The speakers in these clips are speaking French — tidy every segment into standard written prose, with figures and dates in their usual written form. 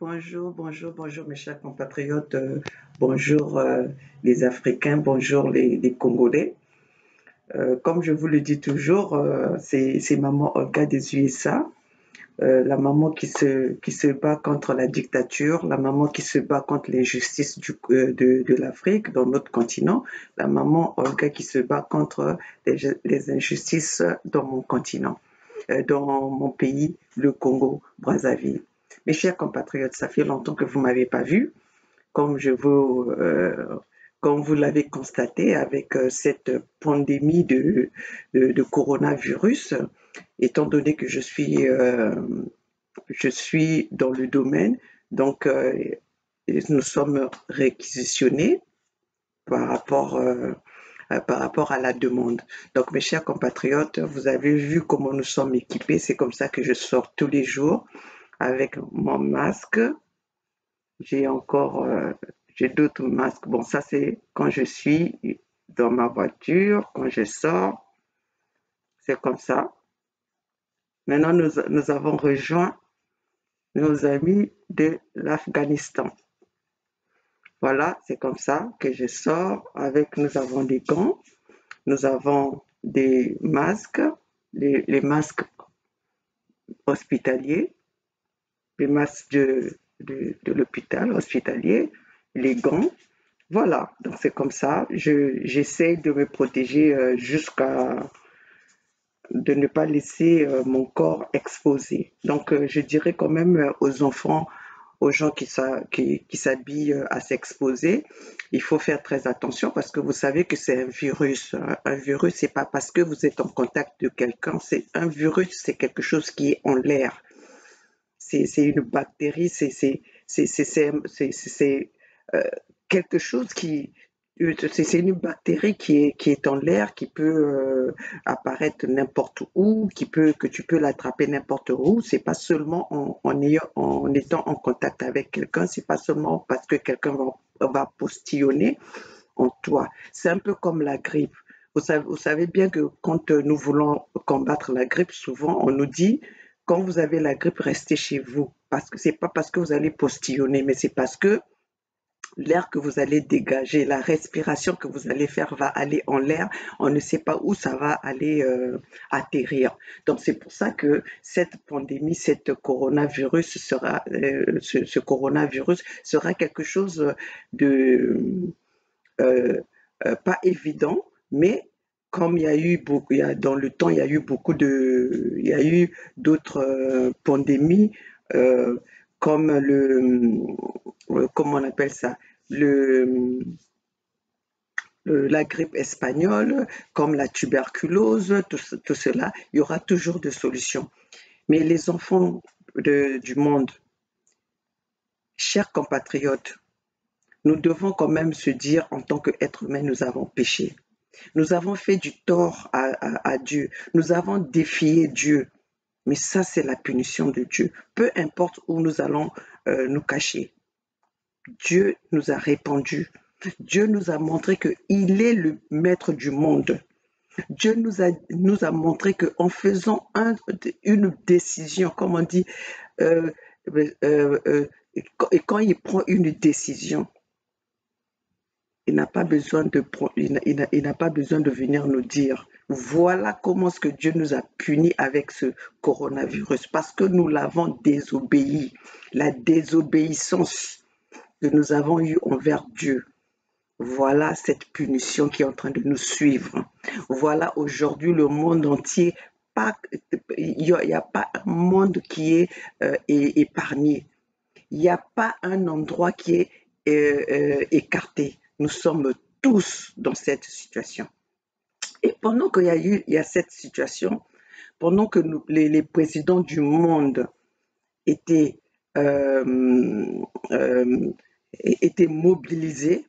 Bonjour mes chers compatriotes, bonjour les Africains, bonjour les Congolais. Comme je vous le dis toujours, c'est maman Olga des USA, la maman qui se bat contre la dictature, la maman qui se bat contre l'injustice de l'Afrique dans notre continent, la maman Olga qui se bat contre les injustices dans mon continent, dans mon pays, le Congo, Brazzaville. Mes chers compatriotes, ça fait longtemps que vous ne m'avez pas vu, comme je vous, comme vous l'avez constaté avec cette pandémie de coronavirus, étant donné que je suis dans le domaine, donc nous sommes réquisitionnés par rapport, par rapport à la demande. Donc, mes chers compatriotes, vous avez vu comment nous sommes équipés. C'est comme ça que je sors tous les jours avec mon masque. J'ai encore, j'ai d'autres masques. Bon, ça c'est quand je suis dans ma voiture, quand je sors, c'est comme ça. Maintenant, nous avons rejoint nos amis de l'Afghanistan. Voilà, c'est comme ça que je sors avec, nous avons des gants, nous avons des masques, les masques hospitaliers, les masques de l'hôpital hospitalier, les gants. Voilà, donc c'est comme ça. J'essaie de me protéger jusqu'à de ne pas laisser mon corps exposé. Donc je dirais quand même aux enfants, aux gens qui s'habillent à s'exposer, il faut faire très attention parce que vous savez que c'est un virus. Un virus, c'est pas parce que vous êtes en contact de quelqu'un, c'est un virus, c'est quelque chose qui est en l'air. C'est une bactérie, c'est quelque chose qui, c'est une bactérie qui est en l'air, qui peut apparaître n'importe où, que tu peux l'attraper n'importe où. C'est pas seulement en étant en contact avec quelqu'un, c'est pas seulement parce que quelqu'un va postillonner en toi. C'est un peu comme la grippe. Vous savez bien que quand nous voulons combattre la grippe, souvent on nous dit quand vous avez la grippe, restez chez vous. Parce que c'est pas parce que vous allez postillonner, mais c'est parce que l'air que vous allez dégager, la respiration que vous allez faire va aller en l'air. On ne sait pas où ça va aller atterrir. Donc c'est pour ça que cette pandémie, ce coronavirus sera quelque chose de pas évident, mais comme il y a eu beaucoup, dans le temps, il y a eu il y a eu d'autres pandémies euh, comme comment on appelle ça, le, la grippe espagnole, comme la tuberculose, tout cela, il y aura toujours des solutions. Mais les enfants du monde, chers compatriotes, nous devons quand même se dire en tant qu'êtres humains, nous avons péché. Nous avons fait du tort à Dieu. Nous avons défié Dieu. Mais ça, c'est la punition de Dieu. Peu importe où nous allons nous cacher. Dieu nous a répandu. Dieu nous a montré qu'il est le maître du monde. Dieu nous a montré qu'en faisant une décision, comme on dit, euh, et quand il prend une décision, il n'a pas besoin il n'a pas besoin de venir nous dire voilà comment ce que Dieu nous a punis avec ce coronavirus parce que nous l'avons désobéi. La désobéissance que nous avons eue envers Dieu. Voilà cette punition qui est en train de nous suivre. Voilà aujourd'hui le monde entier. Il n'y a pas un monde qui est épargné. Il n'y a pas un endroit qui est écarté. Nous sommes tous dans cette situation. Et pendant il y a cette situation, pendant que les présidents du monde étaient, euh, euh, étaient mobilisés,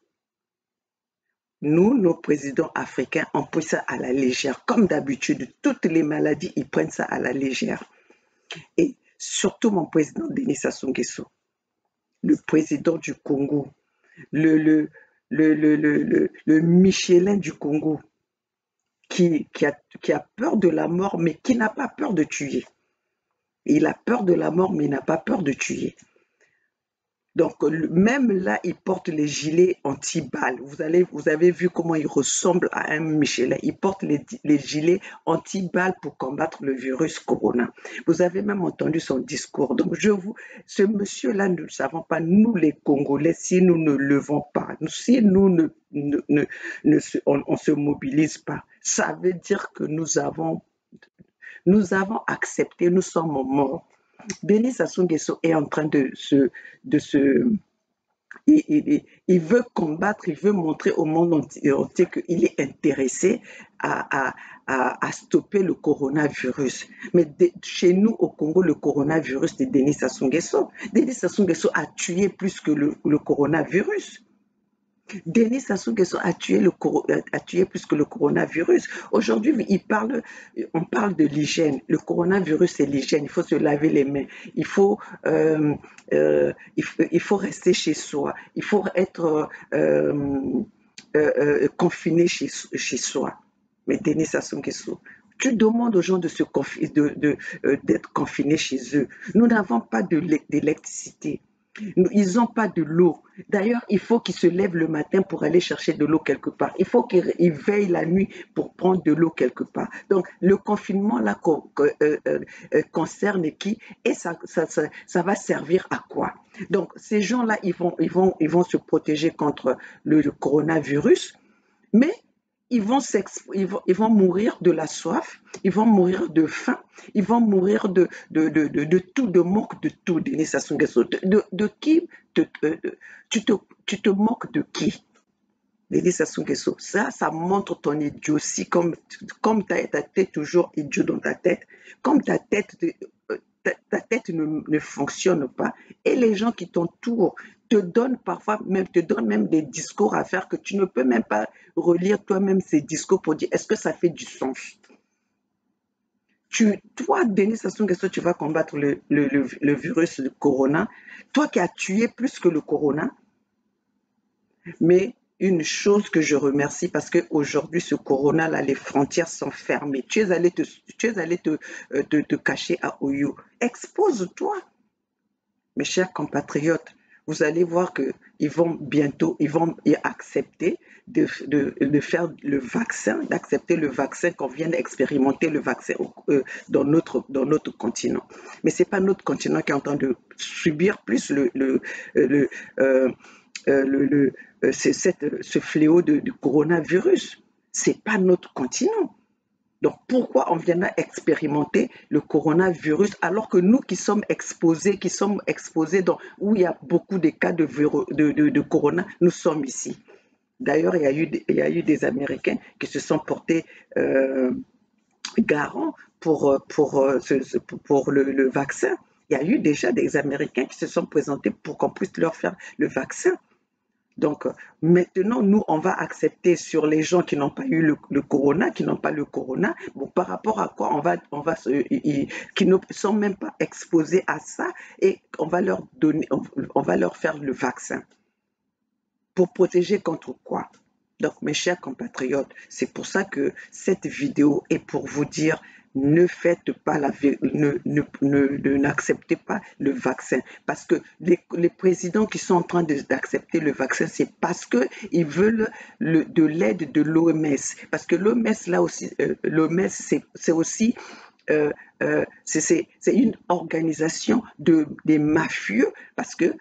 nous, nos présidents africains, ont pris ça à la légère. Comme d'habitude, toutes les maladies, ils prennent ça à la légère. Et surtout mon président Denis Sassou Nguesso, le président du Congo, le, le, le Michelin du Congo, qui a peur de la mort, mais qui n'a pas peur de tuer. Il a peur de la mort, mais il n'a pas peur de tuer. Donc, même là, ils portent les gilets anti-balles. Vous avez vu comment ils ressemblent à un Michelin. Ils portent les gilets anti-balles pour combattre le virus corona. Vous avez même entendu son discours. Donc, ce monsieur-là, nous ne savons pas, nous les Congolais, si nous ne levons pas, si nous on se mobilise pas, ça veut dire que nous avons accepté, nous sommes morts. Denis Sassou Nguesso est en train de se il veut combattre, il veut montrer au monde entier qu'il est intéressé à stopper le coronavirus. Mais chez nous, au Congo, le coronavirus, c'est Denis Sassou Nguesso. Denis Sassou Nguesso a tué plus que le coronavirus. Denis Sassou Nguesso a tué plus que le coronavirus. Aujourd'hui, on parle de l'hygiène. Le coronavirus, c'est l'hygiène. Il faut se laver les mains. Il faut rester chez soi. Il faut être confiné chez soi. Mais Denis Sassou Nguesso, tu demandes aux gens d'être confinés chez eux. Nous n'avons pas d'électricité. Ils n'ont pas de l'eau. D'ailleurs, il faut qu'ils se lèvent le matin pour aller chercher de l'eau quelque part. Il faut qu'ils veillent la nuit pour prendre de l'eau quelque part. Donc, le confinement là concerne qui et ça va servir à quoi? Donc, ces gens-là, ils vont se protéger contre le coronavirus, mais ils vont mourir de la soif, ils vont mourir de faim, ils vont mourir de tout, de manque de tout, Denis Sassou Nguesso. De qui tu te moques de qui? Denis Sassou Nguesso, ça montre ton idiotie, comme ta tête toujours idiot dans ta tête, comme ta tête ne fonctionne pas, et les gens qui t'entourent te donnent même des discours à faire que tu ne peux même pas relire toi-même ces discours pour dire est-ce que ça fait du sens. Toi, Denis Sassou Nguesso, tu vas combattre le virus du corona, toi qui as tué plus que le corona, mais une chose que je remercie parce qu'aujourd'hui, ce corona-là, les frontières sont fermées. Tu es allé te cacher à Oyo. Expose-toi. Mes chers compatriotes, vous allez voir qu'ils vont bientôt accepter de faire le vaccin, d'accepter le vaccin qu'on vient d'expérimenter, le vaccin dans notre continent. Mais ce n'est pas notre continent qui est en train de subir plus ce fléau du coronavirus. Ce n'est pas notre continent. Donc pourquoi on viendra expérimenter le coronavirus alors que nous qui sommes exposés où il y a beaucoup de cas de corona, nous sommes ici. D'ailleurs, il y a eu des Américains qui se sont portés garants pour le vaccin. Il y a eu déjà des Américains qui se sont présentés pour qu'on puisse leur faire le vaccin. Donc maintenant, nous, on va accepter sur les gens qui n'ont pas eu le corona, qui n'ont pas le corona, bon, par rapport à quoi qui ne sont même pas exposés à ça, et on va leur faire le vaccin. Pour protéger contre quoi? Donc mes chers compatriotes, c'est pour ça que cette vidéo est pour vous dire ne faites pas n'acceptez pas le vaccin, parce que les présidents qui sont en train d'accepter le vaccin, c'est parce que ils veulent de l'aide de l'OMS, parce que l'OMS là aussi, l'OMS c'est aussi c'est une organisation des mafieux, parce que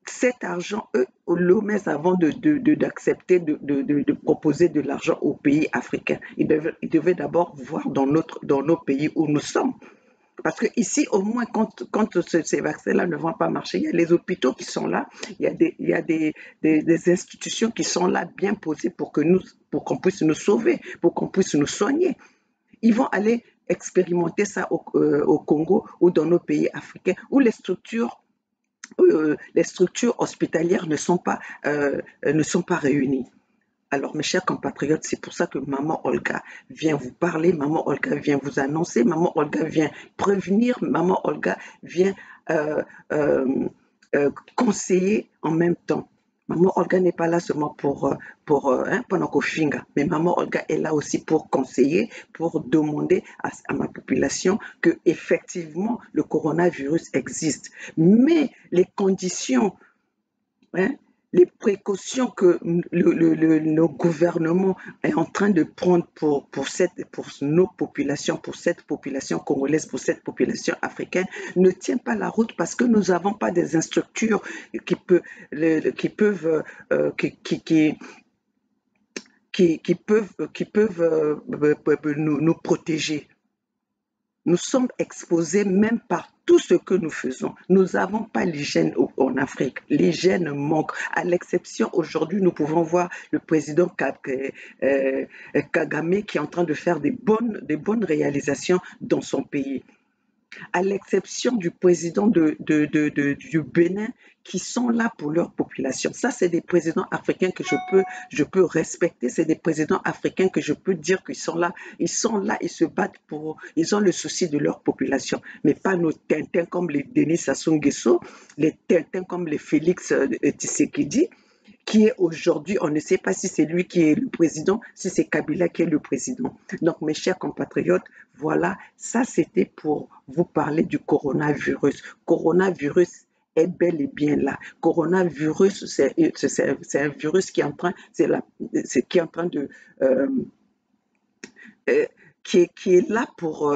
cet argent, l'OMS, avant d'accepter de proposer de l'argent aux pays africains, ils devaient d'abord voir dans nos pays où nous sommes. Parce qu'ici, au moins, quand ces vaccins-là ne vont pas marcher, il y a les hôpitaux qui sont là, il y a des institutions qui sont là, bien posées pour qu'on puisse nous sauver, pour qu'on puisse nous soigner. Ils vont aller expérimenter ça au Congo ou dans nos pays africains, où les structures hospitalières ne sont pas réunies. Alors, mes chers compatriotes, c'est pour ça que Maman Olga vient vous parler, Maman Olga vient vous annoncer, Maman Olga vient prévenir, Maman Olga vient conseiller en même temps. Maman Olga n'est pas là seulement pendant qu'on finga, mais Maman Olga est là aussi pour conseiller, pour demander à ma population que effectivement le coronavirus existe. Mais les conditions hein, les précautions que nos gouvernements est en train de prendre pour nos populations, pour cette population congolaise, pour cette population africaine, ne tient pas la route parce que nous n'avons pas des structures qui, peut, qui peuvent, qui peuvent nous protéger. Nous sommes exposés même par tout ce que nous faisons. Nous n'avons pas l'hygiène en Afrique. L'hygiène manque. À l'exception, aujourd'hui, nous pouvons voir le président Kagame qui est en train de faire des bonnes réalisations dans son pays, à l'exception du président du Bénin, qui sont là pour leur population. Ça, c'est des présidents africains que je peux respecter. C'est des présidents africains que je peux dire qu'ils sont là. Ils sont là, ils se battent ils ont le souci de leur population. Mais pas nos Tintins comme les Denis Sassou Nguesso, les Tintins comme les Félix Tshisekedi, qui est aujourd'hui, on ne sait pas si c'est lui qui est le président, si c'est Kabila qui est le président. Donc, mes chers compatriotes, voilà, ça c'était pour vous parler du coronavirus. Coronavirus est bel et bien là. Coronavirus, c'est un virus qui est en train, qui est en train de, qui est là pour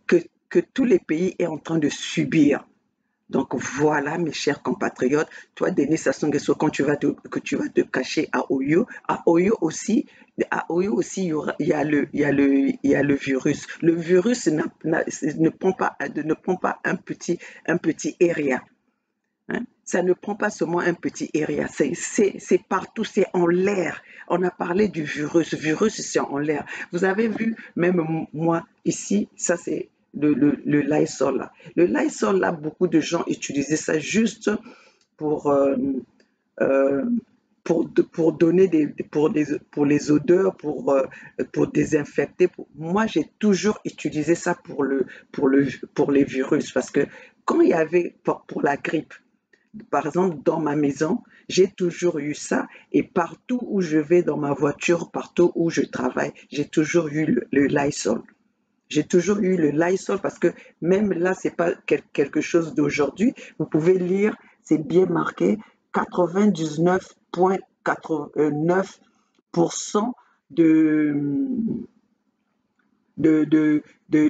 que tous les pays est en train de subir. Donc voilà, mes chers compatriotes, toi, Denis Sassou Nguesso, quand que tu vas te cacher à Oyo aussi, il y a le virus. Le virus ne prend pas un petit area. Hein. Ça ne prend pas seulement un petit area, c'est partout, c'est en l'air. On a parlé du virus, virus c'est en l'air. Vous avez vu, même moi ici, ça c'est le Lysol là. Le Lysol là, beaucoup de gens utilisaient ça juste pour, euh, pour donner pour les odeurs, pour désinfecter. Moi, j'ai toujours utilisé ça pour les virus parce que quand il y avait pour la grippe, par exemple, dans ma maison, j'ai toujours eu ça et partout où je vais dans ma voiture, partout où je travaille, j'ai toujours eu le Lysol. J'ai toujours eu le Lysol parce que même là, c'est pas quelque chose d'aujourd'hui. Vous pouvez lire, c'est bien marqué 99,89%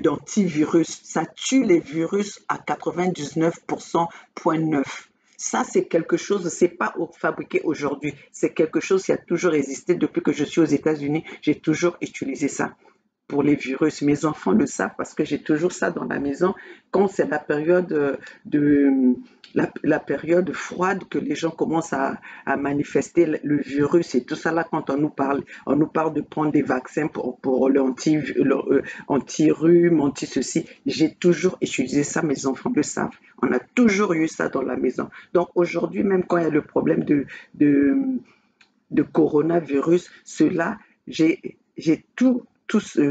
d'antivirus. Ça tue les virus à 99,9%. Ça, c'est quelque chose, c'est pas fabriqué aujourd'hui. C'est quelque chose qui a toujours existé depuis que je suis aux États-Unis. J'ai toujours utilisé ça pour les virus. Mes enfants le savent parce que j'ai toujours ça dans la maison. Quand c'est la période la période froide que les gens commencent à manifester le virus et tout ça là, quand on nous parle de prendre des vaccins pour l'anti-rhume, anti-ceci. J'ai toujours utilisé ça, mes enfants le savent. On a toujours eu ça dans la maison. Donc aujourd'hui, même quand il y a le problème de coronavirus, j'ai tout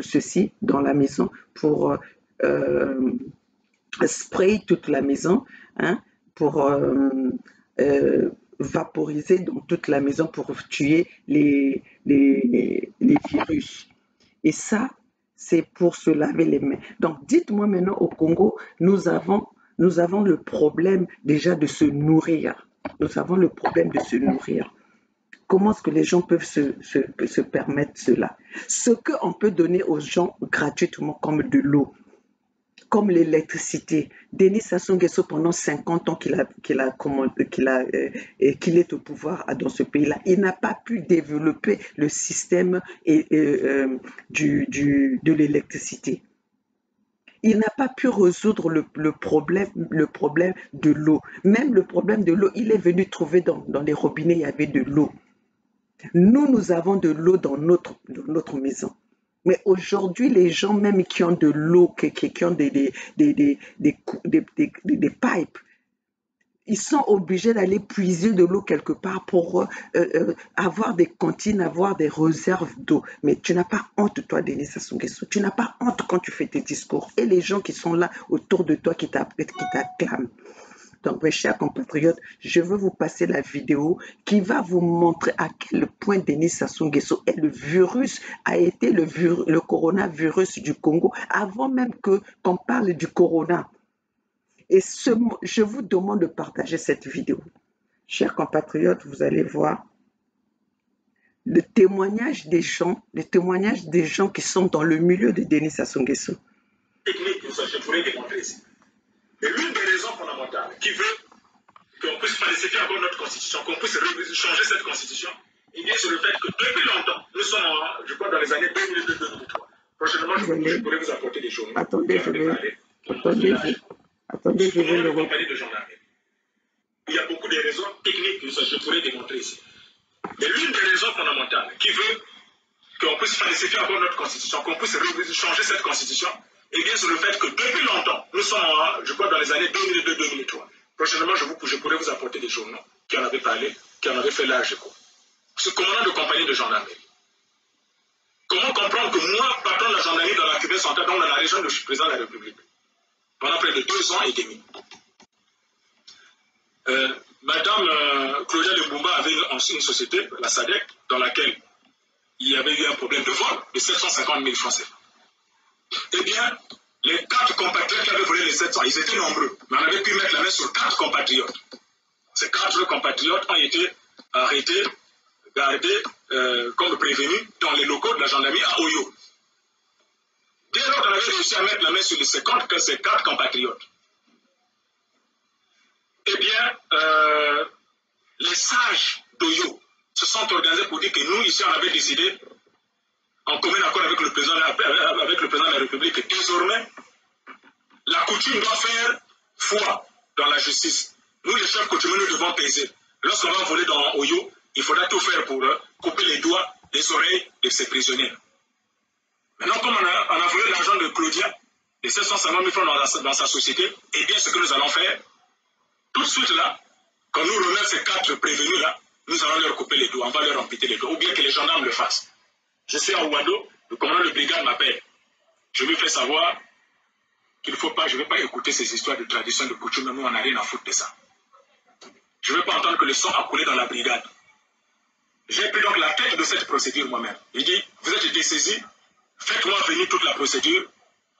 ceci dans la maison pour spray toute la maison, hein, pour vaporiser dans toute la maison pour tuer les virus. Et ça, c'est pour se laver les mains. Donc, dites-moi maintenant au Congo, nous avons le problème déjà de se nourrir. Nous avons le problème de se nourrir. Comment est-ce que les gens peuvent se permettre cela? Ce qu'on peut donner aux gens gratuitement, comme de l'eau, comme l'électricité. Denis Sassou Nguesso, pendant 50 ans qu'il est au pouvoir dans ce pays-là, il n'a pas pu développer le système de l'électricité. Il n'a pas pu résoudre le problème de l'eau. Même le problème de l'eau, il est venu trouver dans les robinets, il y avait de l'eau. Nous avons de l'eau dans notre maison. Mais aujourd'hui, les gens même qui ont de l'eau, qui ont des pipes, ils sont obligés d'aller puiser de l'eau quelque part pour avoir des cantines, avoir des réserves d'eau. Mais tu n'as pas honte, toi, Denis Sassou Nguesso. Tu n'as pas honte quand tu fais tes discours. Et les gens qui sont là autour de toi qui t'acclament. Donc, mes chers compatriotes, je veux vous passer la vidéo qui va vous montrer à quel point Denis Sassou Nguesso est le virus, a été le coronavirus du Congo, avant même qu'on parle du corona. Et je vous demande de partager cette vidéo. Chers compatriotes, vous allez voir le témoignage des gens qui sont dans le milieu de Denis Sassou Nguesso. Technique, je pourrais démontrer ici. Et l'une des raisons fondamentales qui veut qu'on puisse falsifier encore notre constitution, qu'on puisse changer cette constitution, eh bien, c'est le fait que depuis longtemps, nous sommes, je crois, dans les années 2002-2003. Prochainement, je pourrais vous apporter des journaux. Attendez, je vais le reprendre. Il y a beaucoup de raisons techniques que je pourrais démontrer ici. Mais l'une des raisons fondamentales qui veut qu'on puisse falsifier encore notre constitution, qu'on puisse changer cette constitution, eh bien, c'est le fait que depuis longtemps, nous sommes, je crois, dans les années 2002-2003. Prochainement, je pourrais vous apporter des journaux qui en avaient parlé, qui en avaient fait l'âge, quoi. Ce commandant de compagnie de gendarmerie. Comment comprendre que moi, patron de la gendarmerie dans la Cuvée centrale, dans la région de président de la République, pendant près de 2 ans et demi, Madame Claudia Lembumba avait une société, la SADEC, dans laquelle il y avait eu un problème de vol de 750 000 francs CFA. Eh bien, les 4 compatriotes qui avaient volé les 700, ils étaient nombreux, mais on avait pu mettre la main sur 4 compatriotes. Ces 4 compatriotes ont été arrêtés, gardés comme prévenus dans les locaux de la gendarmerie à Oyo. Dès lors qu'on avait réussi à mettre la main sur ces 4 compatriotes, eh bien, les sages d'Oyo se sont organisés pour dire que nous, ici, on avait décidé, en commun accord avec le président de la République, que désormais, la coutume doit faire foi dans la justice. Nous, les chefs coutumiers, nous devons peser. Lorsqu'on va voler dans Oyo, il faudra tout faire pour couper les doigts, les oreilles de ces prisonniers. Maintenant, comme on a volé l'argent de Claudia, les 750 000 francs dans sa société, eh bien, ce que nous allons faire, tout de suite là, quand nous remet ces 4 prévenus là, nous allons leur couper les doigts, on va leur amputer les doigts, ou bien que les gendarmes le fassent. Je suis à Ouado, le commandant de brigade m'appelle. Je lui fais savoir qu'il ne faut pas, je ne vais pas écouter ces histoires de tradition, de coutume, nous on n'a rien à foutre de ça. Je ne veux pas entendre que le sang a coulé dans la brigade. J'ai pris donc la tête de cette procédure moi-même. Il dit, vous êtes dessaisi, faites-moi venir toute la procédure,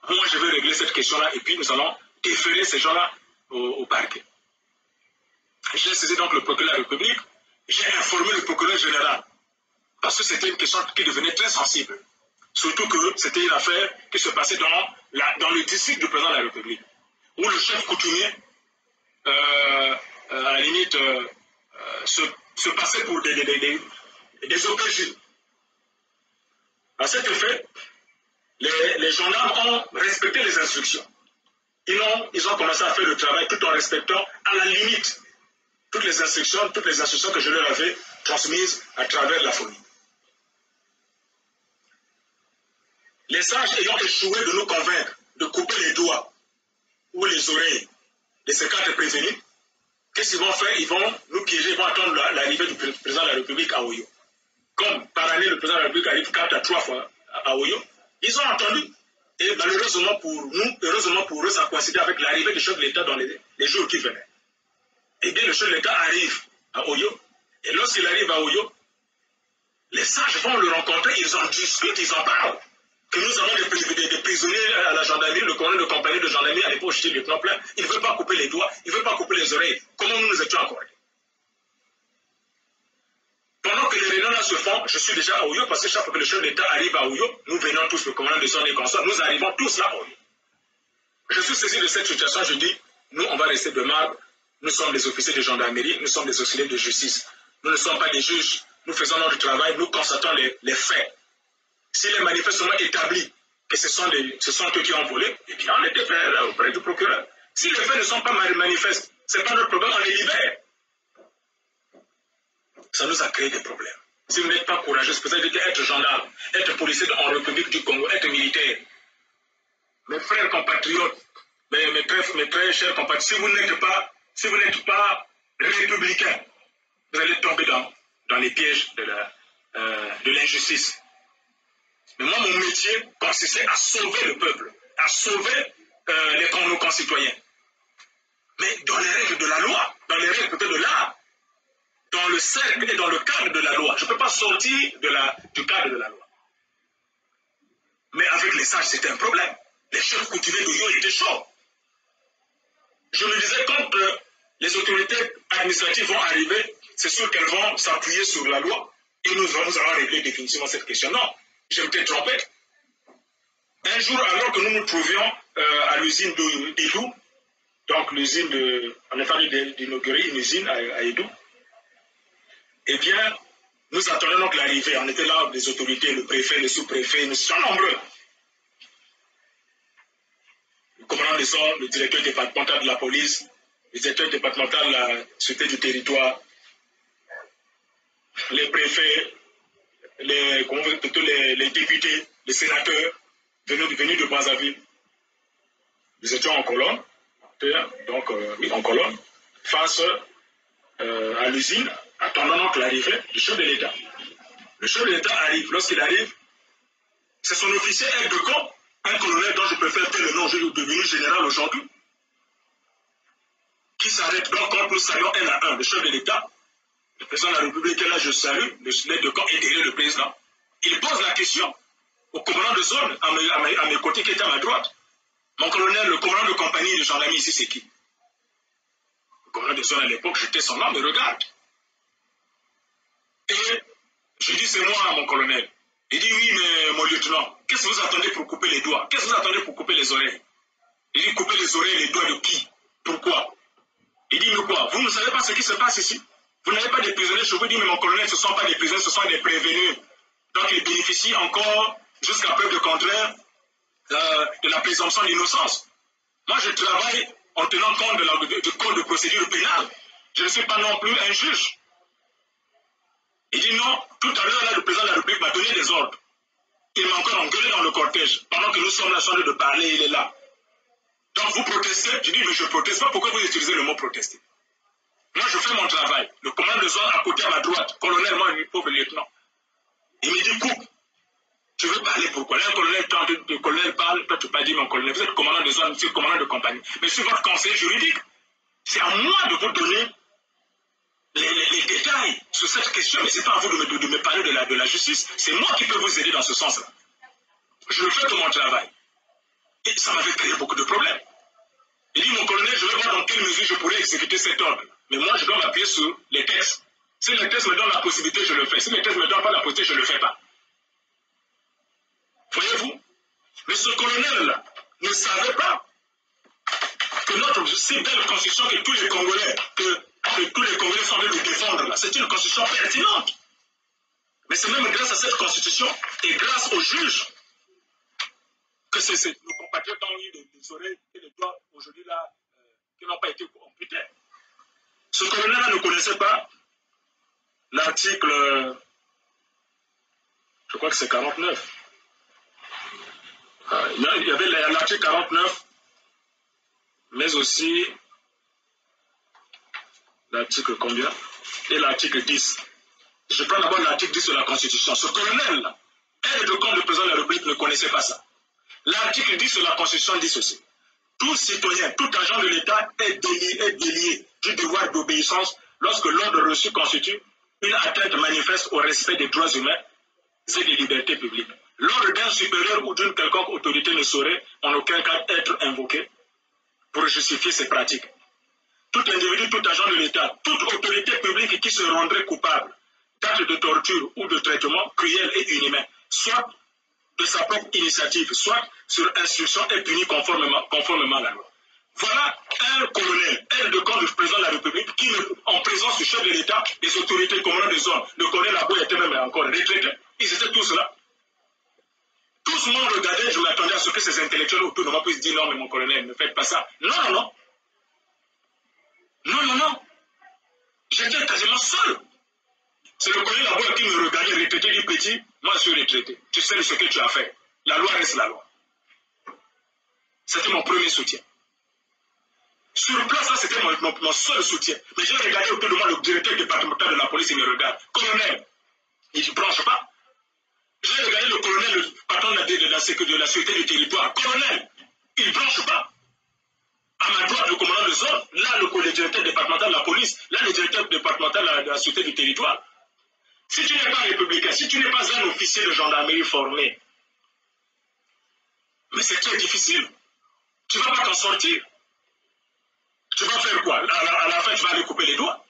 moi je vais régler cette question-là et puis nous allons déférer ces gens-là au parquet. J'ai saisi donc le procureur de la République, j'ai informé le procureur général, parce que c'était une question qui devenait très sensible. Surtout que c'était une affaire qui se passait dans le district du président de la République, où le chef coutumier, à la limite, se passait pour des OPJ. À cet effet, les gendarmes ont respecté les instructions. Ils ont commencé à faire le travail tout en respectant, à la limite, toutes les instructions que je leur avais transmises à travers la folie. Les sages ayant échoué de nous convaincre de couper les doigts ou les oreilles de ces 4 prévenus, qu'est-ce qu'ils vont faire? Ils vont nous piéger, ils vont attendre l'arrivée du président de la République à Oyo. Comme par année, le président de la République arrive 4 à 3 fois à Oyo, ils ont entendu. Et malheureusement pour nous, heureusement pour eux, ça coïncidait avec l'arrivée du chef de l'État dans les jours qui venaient. Eh bien, le chef de l'État arrive à Oyo, et lorsqu'il arrive à Oyo, les sages vont le rencontrer, ils en discutent, ils en parlent. Que nous avons des prisonniers à la gendarmerie, le commandant de compagnie de gendarmerie à l'époque, j'étais lieutenant-plein, il ne veut pas couper les doigts, il ne veut pas couper les oreilles. Comment nous étions accordés? Pendant que les réunions là se font, je suis déjà à Oyo, parce que chaque fois que le chef d'État arrive à Oyo, nous venons tous, le commandant de son et consorts, nous arrivons tous là à Oyo. Je suis saisi de cette situation, je dis, nous on va rester de marbre, nous sommes des officiers de gendarmerie, nous sommes des auxiliaires de justice, nous ne sommes pas des juges, nous faisons notre travail, nous constatons les faits. S'il est manifestement établi que ce sont eux qui ont volé, eh bien on les défère auprès du procureur. Si les faits ne sont pas manifestes, ce n'est pas notre problème, on les libère. Ça nous a créé des problèmes. Si vous n'êtes pas courageux, c'est peut-être être gendarme, être policier en République du Congo, être militaire. Mes frères compatriotes, mes très chers compatriotes, si vous n'êtes pas républicain, vous allez tomber dans les pièges de l'injustice. Mais moi, mon métier consistait à sauver le peuple, à sauver nos concitoyens. Mais dans les règles de la loi, dans les règles peut-être de l'art, dans le cercle et dans le cadre de la loi. Je ne peux pas sortir du cadre de la loi. Mais avec les sages, c'était un problème. Les chefs coutumiers de Yo étaient chauds. Je me disais, quand les autorités administratives vont arriver, c'est sûr qu'elles vont s'appuyer sur la loi et nous allons régler définitivement cette question. Non, je me trompé. Un jour, alors que nous nous trouvions à l'usine d'Edou, donc l'usine on est venu d'inaugurer une usine à Edou, eh bien, nous attendions donc l'arrivée. On était là, des autorités, le préfet, le sous-préfet, nous sommes nombreux. Le commandant des zones, le directeur départemental de la police, le directeur départemental de la sûreté du territoire, les préfets, les députés, les sénateurs venus de Brazzaville. Nous étions en colonne, donc en colonne, face à l'usine, attendant donc l'arrivée du chef de l'État. Le chef de l'État arrive. Lorsqu'il arrive, c'est son officier aide de camp, un colonel dont je préfère taire le nom, je suis devenu général aujourd'hui, qui s'arrête donc quand nous saluons un à un le chef de l'État. Le président de la République est là, je salue, l'aide de camp est derrière le président. Il pose la question au commandant de zone, à mes côtés, qui était à ma droite. Mon colonel, le commandant de compagnie de gendarmerie ici, c'est qui? Le commandant de zone à l'époque, j'étais son nom, me regarde. Et je dis, c'est moi, mon colonel. Il dit, oui, mais mon lieutenant, qu'est-ce que vous attendez pour couper les doigts? Qu'est-ce que vous attendez pour couper les oreilles? Il dit, couper les oreilles et les doigts de qui? Pourquoi? Il dit, mais quoi? Vous ne savez pas ce qui se passe ici? Vous n'avez pas des prisonniers chez vous? Il dit, mais mon colonel, ce ne sont pas des prisonniers, ce sont des prévenus. Donc, ils bénéficient encore, jusqu'à preuve de contraire, de la présomption d'innocence. Moi, je travaille en tenant compte du code de procédure pénale. Je ne suis pas non plus un juge. Il dit non, tout à l'heure, le président de la République m'a donné des ordres. Il m'a encore engueulé dans le cortège. Pendant que nous sommes là, en train de parler, il est là. Donc vous protestez? Je dis, mais je ne proteste pas. Pourquoi vous utilisez le mot protester? Moi, je fais mon travail. Le commandant de zone à côté à ma droite, colonel, moi, pauvre lieutenant. Il me dit, coupe. Tu veux parler pourquoi? Là, un colonel, quand le colonel parle, toi, tu ne peux pas dire mon colonel. Vous êtes commandant de zone, vous êtes commandant de compagnie. Mais sur votre conseil juridique, c'est à moi de vous donner les détails sur cette question, mais ce n'est pas à vous de me parler de la justice. C'est moi qui peux vous aider dans ce sens-là. Je le fais de mon travail. Et ça m'avait créé beaucoup de problèmes. Il dit, mon colonel, je vais voir dans quelle mesure je pourrais exécuter cet ordre. Mais moi, je dois m'appuyer sur les textes. Si les textes me donnent la possibilité, je le fais. Si les textes ne me donnent pas la possibilité, je ne le fais pas. Voyez-vous? Mais ce colonel-là ne savait pas que notre si belle constitution que tous les Congolais, sont en train de défendre là, c'est une constitution pertinente. Mais c'est même grâce à cette constitution et grâce aux juges que nos compatriotes ont eu des oreilles et des doigts aujourd'hui là qui n'ont pas été amputés. Ce colonel-là ne connaissait pas l'article, je crois que c'est 49. Il y avait l'article 49, mais aussi l'article combien? Et l'article 10. Je prends d'abord l'article 10 de la Constitution. Ce colonel-là, aide de camp du président de la République ne connaissait pas ça. L'article 10 de la Constitution dit ceci. Tout citoyen, tout agent de l'État est délié du devoir d'obéissance lorsque l'ordre reçu constitue une atteinte manifeste au respect des droits humains et des libertés publiques. L'ordre d'un supérieur ou d'une quelconque autorité ne saurait en aucun cas être invoqué pour justifier ces pratiques. Tout individu, tout agent de l'État, toute autorité publique qui se rendrait coupable d'actes de torture ou de traitement cruel et inhumain, soit de sa propre initiative, soit sur instruction est puni conformément à la loi. Voilà un colonel, aide de camp du président de la République qui, en présence du chef de l'État, des autorités commandant des zones, le colonel Labo était même encore retraité, ils étaient tous là. Tous m'ont regardé, je m'attendais à ce que ces intellectuels autour de moi puissent dire non, mais mon colonel, ne faites pas ça. Non, non, non. Non, non, non. J'étais quasiment seul. C'est le colonel Labo qui me regardait, retraité du petit, moi je suis retraité. Tu sais ce que tu as fait. La loi reste la loi. C'était mon premier soutien. Sur place, là, c'était mon seul soutien. Mais j'ai regardé autour de moi le directeur départemental de la police, il me regarde. Colonel, il ne branche pas. J'ai regardé le colonel, le patron de la sûreté du territoire. Colonel, il ne branche pas. À ma droite, le commandant de zone. Là, le directeur départemental de la police. Là, le directeur départemental de la sûreté du territoire. Si tu n'es pas républicain, si tu n'es pas un officier de gendarmerie formé, mais c'est très difficile. Tu ne vas pas t'en sortir. Tu vas faire quoi? À la fin, va aller couper les doigts.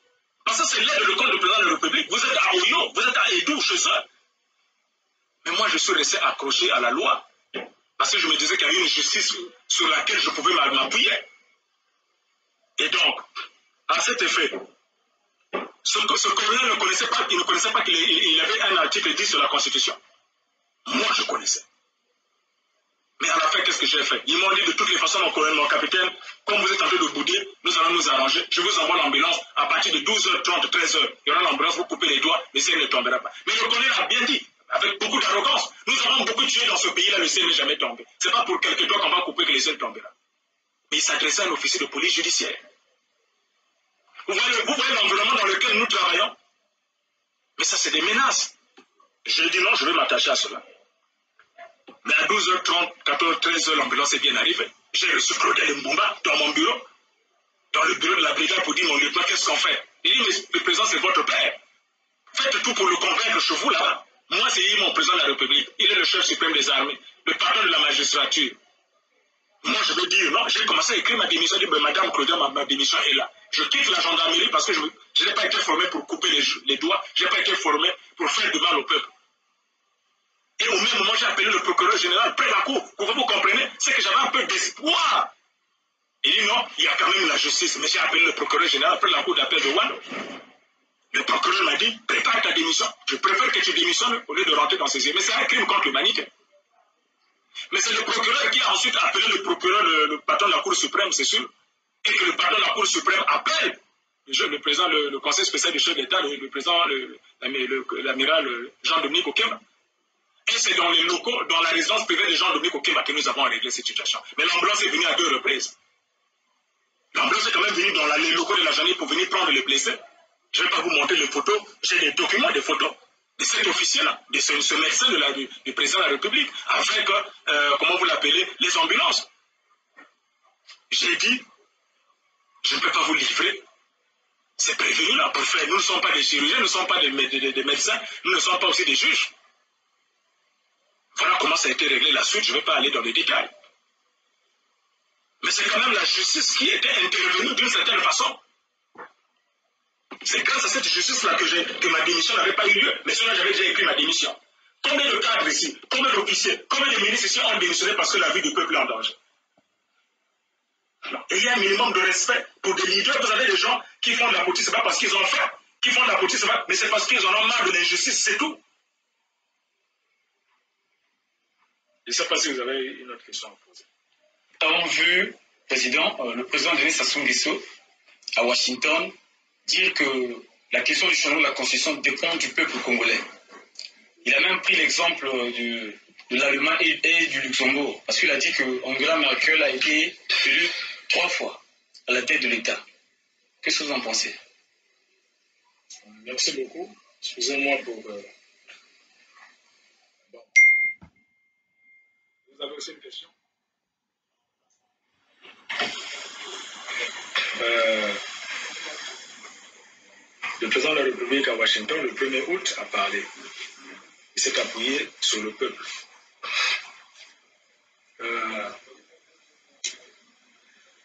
Parce que c'est l'aide de compte du président de la République. Vous êtes à Oyo, vous êtes à Edou, chez eux. Mais moi, je suis resté accroché à la loi. Parce que je me disais qu'il y avait une justice sur laquelle je pouvais m'appuyer. Et donc, à cet effet, ce colonel ne connaissait pas, il ne connaissait pas qu'il avait un article 10 sur la Constitution. Moi, je connaissais. Mais à la fin, qu'est-ce que j'ai fait? Ils m'ont dit de toutes les façons, mon colonel, mon capitaine, comme vous êtes en train de bouder, nous allons nous arranger. Je vous envoie l'ambulance. À partir de 12h30, 13h, il y aura l'ambulance, vous coupez les doigts, le ciel ne tombera pas. Mais le colonel a bien dit, avec beaucoup d'arrogance, nous avons beaucoup tué dans ce pays-là, le ciel n'est jamais tombé. Ce n'est pas pour quelques doigts qu'on va couper que le ciel tombera. Mais il s'adressait à un officier de police judiciaire. Vous voyez l'environnement dans lequel nous travaillons? Mais ça, c'est des menaces. J'ai dit non, je vais m'attacher à cela. Mais à 12h30, 14h, 13h, l'ambulance est bien arrivée. J'ai reçu Claudel Mbumba dans mon bureau, dans le bureau de la brigade pour dire, mon lieutenant, qu'est-ce qu'on fait? Il dit, mais le président, c'est votre père. Faites tout pour le convaincre chez vous là-bas. Moi, c'est mon président de la République. Il est le chef suprême des armées, le patron de la magistrature. Moi, je veux dire, non, j'ai commencé à écrire ma démission. Je dis, madame Claudel, ma démission est là. Je quitte la gendarmerie parce que je n'ai pas été formé pour couper les doigts. Je n'ai pas été formé pour faire du mal au peuple. Et au même moment, j'ai appelé le procureur général près de la cour. Vous comprenez? C'est que j'avais un peu d'espoir. Il dit non, il y a quand même la justice. Mais j'ai appelé le procureur général près de la cour d'appel de Wano. Le procureur m'a dit, prépare ta démission. Je préfère que tu démissionnes au lieu de rentrer dans ces yeux. Mais c'est un crime contre l'humanité. Mais c'est le procureur qui a ensuite appelé le procureur, le patron de la Cour suprême, c'est sûr. Et que le patron de la Cour suprême appelle le président, le conseil spécial du chef d'État, le président, l'amiral Jean-Dominique Okema. Et c'est dans les locaux, dans la résidence privée de Jean-Dominique Okema que nous avons réglé cette situation. Mais l'ambulance est venue à 2 reprises. L'ambulance est quand même venue dans les locaux de la gendarmerie pour venir prendre les blessés. Je ne vais pas vous montrer les photos. J'ai des documents, des photos de cet officier-là, de ce médecin du président de la République, avec, comment vous l'appelez, les ambulances. J'ai dit, je ne peux pas vous livrer. C'est prévenu là pour faire. Nous ne sommes pas des chirurgiens, nous ne sommes pas des médecins, nous ne sommes pas aussi des juges. Voilà comment ça a été réglé la suite, je ne vais pas aller dans les détails. Mais c'est quand même la justice qui était intervenue d'une certaine façon. C'est grâce à cette justice-là que ma démission n'avait pas eu lieu. Mais sinon, j'avais déjà écrit ma démission. Combien de cadres ici, combien d'officiers, combien de ministres ici ont démissionné parce que la vie du peuple est en danger? Alors, il y a un minimum de respect pour des leaders. Vous avez des gens qui font de la politique, ce n'est pas parce qu'ils ont faim, qui font de la politique, mais c'est parce qu'ils en ont marre de l'injustice, c'est tout. Je ne sais pas si vous avez une autre question à poser. Nous avons vu, le président Denis Sassou Nguesso, à Washington, dire que la question du changement de la Constitution dépend du peuple congolais. Il a même pris l'exemple de l'Allemagne et du Luxembourg, parce qu'il a dit que Angela Merkel a été élue 3 fois à la tête de l'État. Qu'est-ce que vous en pensez? Merci beaucoup. Excusez-moi pour... Bon. Vous avez aussi une question? Le président de la République à Washington, le 1er août, a parlé. Il s'est appuyé sur le peuple.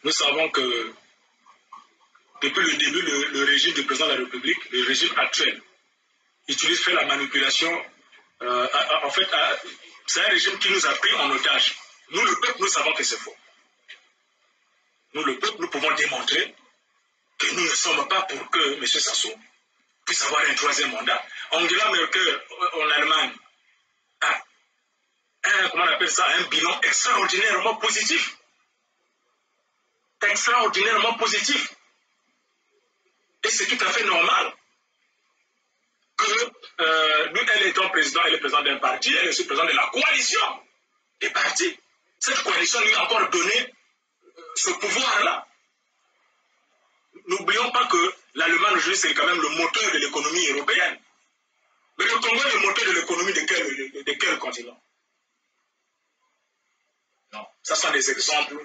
Nous savons que depuis le début, le régime du président de la République, le régime actuel, fait la manipulation. En fait, c'est un régime qui nous a pris en otage. Nous, le peuple, nous savons que c'est faux. Nous, le peuple, nous pouvons démontrer que nous ne sommes pas pour que M. Sassou puisse avoir un 3e mandat. Angela Merkel, en Allemagne, a comment on appelle ça, un bilan extraordinairement positif. Extraordinairement positif. Et c'est tout à fait normal que nous, elle étant président, elle est présidente d'un parti, elle est aussi présidente de la coalition des partis. Cette coalition lui a encore donné ce pouvoir-là. N'oublions pas que l'Allemagne aujourd'hui, c'est quand même le moteur de l'économie européenne. Mais le Congo est le moteur de l'économie de quel continent? Non, ça sont des exemples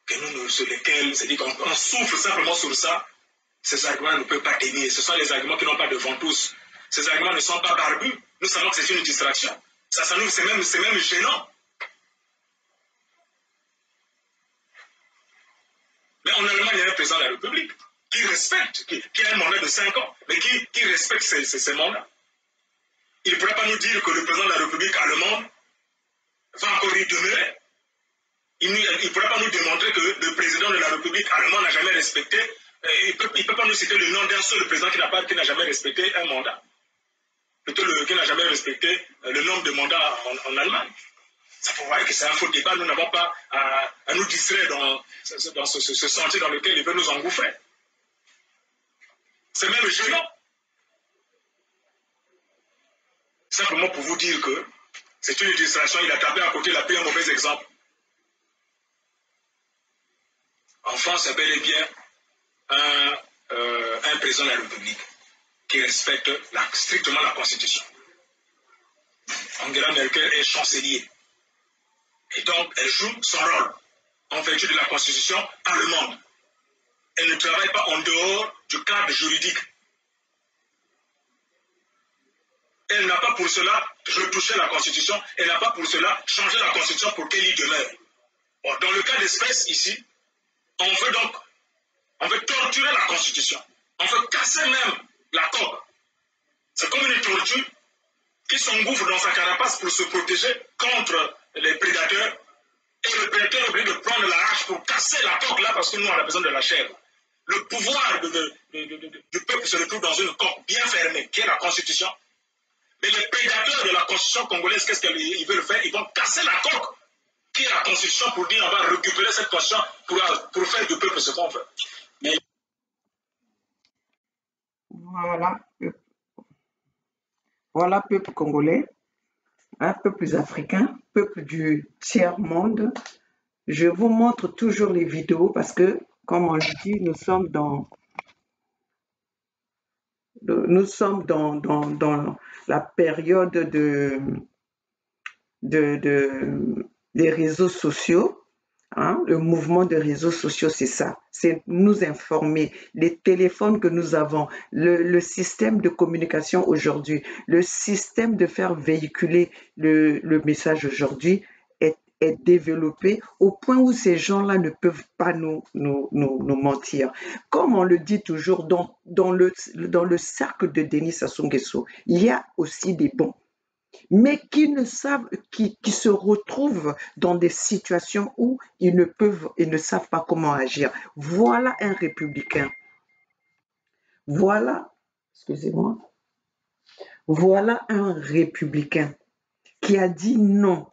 que nous, sur lesquels, c'est-à-dire qu'on souffle simplement sur ça. Ces arguments ne peuvent pas tenir. Ce sont des arguments qui n'ont pas de ventouses. Ces arguments ne sont pas barbus. Nous savons que c'est une distraction. C'est même gênant. Mais en Allemagne, il y a un président de la République qui respecte, qui a un mandat de 5 ans, mais qui respecte ses mandats. Il ne pourra pas nous dire que le président de la République allemande va encore y demeurer. Il ne pourra pas nous démontrer que le président de la République allemande n'a jamais respecté, il ne peut pas nous citer le nom d'un seul président qui n'a jamais respecté un mandat. Plutôt qui n'a jamais respecté le nombre de mandats en Allemagne. Ça faut voir que c'est un faux débat. Nous n'avons pas à nous distraire dans ce sentier dans lequel il veut nous engouffrer. C'est même gênant. Simplement pour vous dire que c'est une distraction. Il a tapé à côté, il a pris un mauvais exemple. En France, c'est bel et bien un président de la République qui respecte strictement la Constitution. Angela Merkel est chancelier. Et donc, elle joue son rôle en vertu de la Constitution allemande. Elle ne travaille pas en dehors du cadre juridique. Elle n'a pas pour cela retouché la Constitution, elle n'a pas pour cela changé la Constitution pour qu'elle y demeure. Bon, dans le cas d'espèce ici, on veut torturer la Constitution. On veut casser même la coque. C'est comme une tortue qui s'engouffre dans sa carapace pour se protéger contre les prédateurs. Et le prédateur est obligé de prendre la hache pour casser la coque là parce que nous on a besoin de la chair. Le pouvoir du peuple se retrouve dans une coque bien fermée, qui est la Constitution. Mais les prédateurs de la Constitution congolaise, qu'est-ce qu'ils veulent faire? Ils vont casser la coque, qui est la Constitution, pour dire on va récupérer cette Constitution pour faire du peuple ce qu'on veut. Mais... Voilà, peuple congolais, peuples africains, peuple du tiers-monde. Je vous montre toujours les vidéos parce que, comme on le dit, nous sommes dans la période des réseaux sociaux. Le mouvement des réseaux sociaux, c'est ça, c'est nous informer, les téléphones que nous avons, le système de communication aujourd'hui, le système de faire véhiculer le message aujourd'hui est développé au point où ces gens-là ne peuvent pas nous mentir. Comme on le dit toujours, dans le cercle de Denis Sassou Nguesso, il y a aussi des bons, mais qui se retrouvent dans des situations où ils ne savent pas comment agir. Voilà un républicain. Voilà un républicain qui a dit non.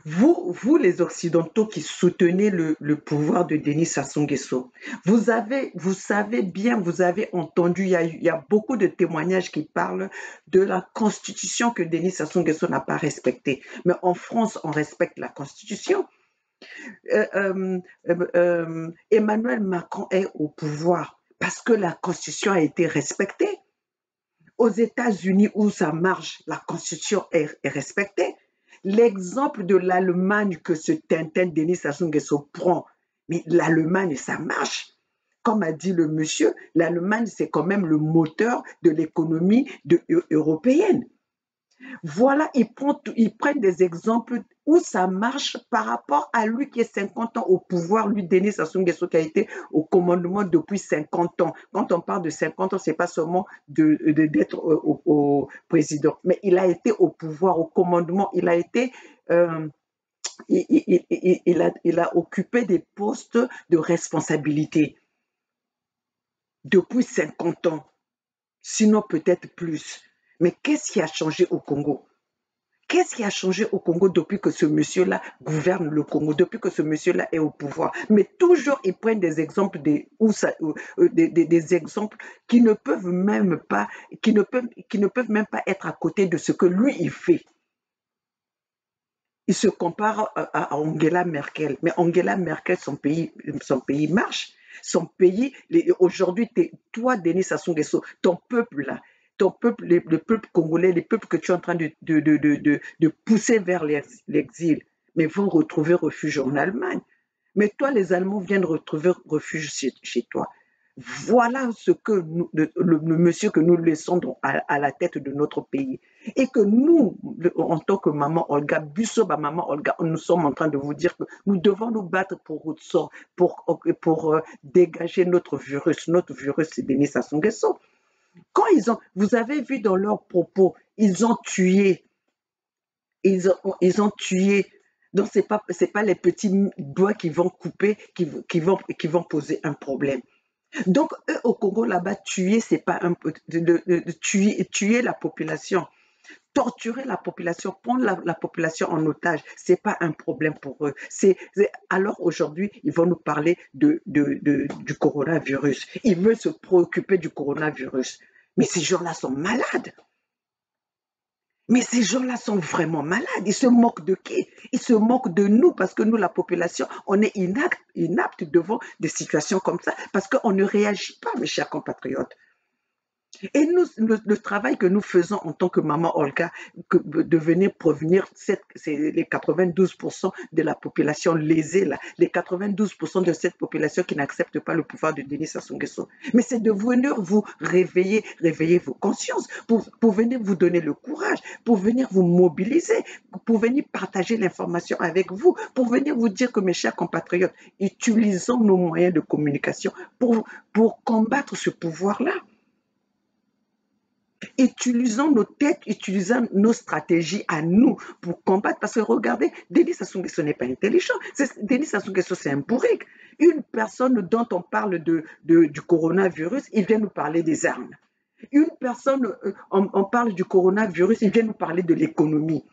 Vous les Occidentaux qui soutenez le pouvoir de Denis Sassou Nguesso, vous savez bien, vous avez entendu, il y a beaucoup de témoignages qui parlent de la Constitution que Denis Sassou Nguesso n'a pas respectée. Mais en France, on respecte la Constitution. Emmanuel Macron est au pouvoir parce que la Constitution a été respectée. Aux États-Unis, où ça marche, la Constitution est respectée. L'exemple de l'Allemagne que ce Tintin Denis Sassou Nguesso prend, mais l'Allemagne, ça marche. Comme a dit le monsieur, l'Allemagne, c'est quand même le moteur de l'économie européenne. Voilà, ils prennent des exemples où ça marche par rapport à lui qui est 50 ans au pouvoir, lui, Denis Sassou Nguesso, qui a été au commandement depuis 50 ans. Quand on parle de 50 ans, ce n'est pas seulement d'être au président, mais il a été au pouvoir, au commandement, il a été... il a occupé des postes de responsabilité depuis 50 ans, sinon peut-être plus. Mais qu'est-ce qui a changé au Congo? Qu'est-ce qui a changé au Congo depuis que ce monsieur-là gouverne le Congo, depuis que ce monsieur-là est au pouvoir? Mais toujours, ils prennent des exemples des exemples qui ne peuvent même pas être à côté de ce que lui, il fait. Il se compare à Angela Merkel. Mais Angela Merkel, son pays marche. Son pays, aujourd'hui, toi, Denis Sassou Nguesso, ton peuple là, ton peuple, le peuple congolais, les peuples que tu es en train de pousser vers l'exil, mais vont retrouver refuge en Allemagne. Mais toi, les Allemands viennent retrouver refuge chez toi. Voilà ce que le monsieur que nous laissons à la tête de notre pays. Et que nous, en tant que maman Olga, Bussoba maman Olga, nous sommes en train de vous dire que nous devons nous battre pour votre sort, pour dégager notre virus. Notre virus, c'est Denis Sassou Nguesso. Quand vous avez vu dans leurs propos, ils ont tué. Ils ont tué. Donc, ce n'est pas les petits doigts qui vont couper, qui vont poser un problème. Donc, eux, au Congo, là-bas, tuer, c'est pas tuer la population. Torturer la population, prendre la population en otage, ce n'est pas un problème pour eux. Alors aujourd'hui, ils vont nous parler du coronavirus. Ils veulent se préoccuper du coronavirus. Mais ces gens-là sont malades. Mais ces gens-là sont vraiment malades. Ils se moquent de qui? Ils se moquent de nous parce que nous, la population, on est inapte devant des situations comme ça parce qu'on ne réagit pas, mes chers compatriotes. Et nous, le travail que nous faisons en tant que maman Olga, de venir prévenir les 92% de la population lésée, là, les 92% de cette population qui n'accepte pas le pouvoir de Denis Sassou Nguesso. Mais c'est de venir vous réveiller vos consciences, pour venir vous donner le courage, pour venir vous mobiliser, pour venir partager l'information avec vous, pour venir vous dire que, mes chers compatriotes, utilisons nos moyens de communication pour combattre ce pouvoir-là. Utilisons nos têtes, utilisons nos stratégies à nous pour combattre. Parce que regardez, Denis Sassou Nguesso n'est pas intelligent. Denis Sassou Nguesso, c'est un bourrique. Une personne dont on parle du coronavirus, il vient nous parler des armes. Une personne, on parle du coronavirus, il vient nous parler de l'économie.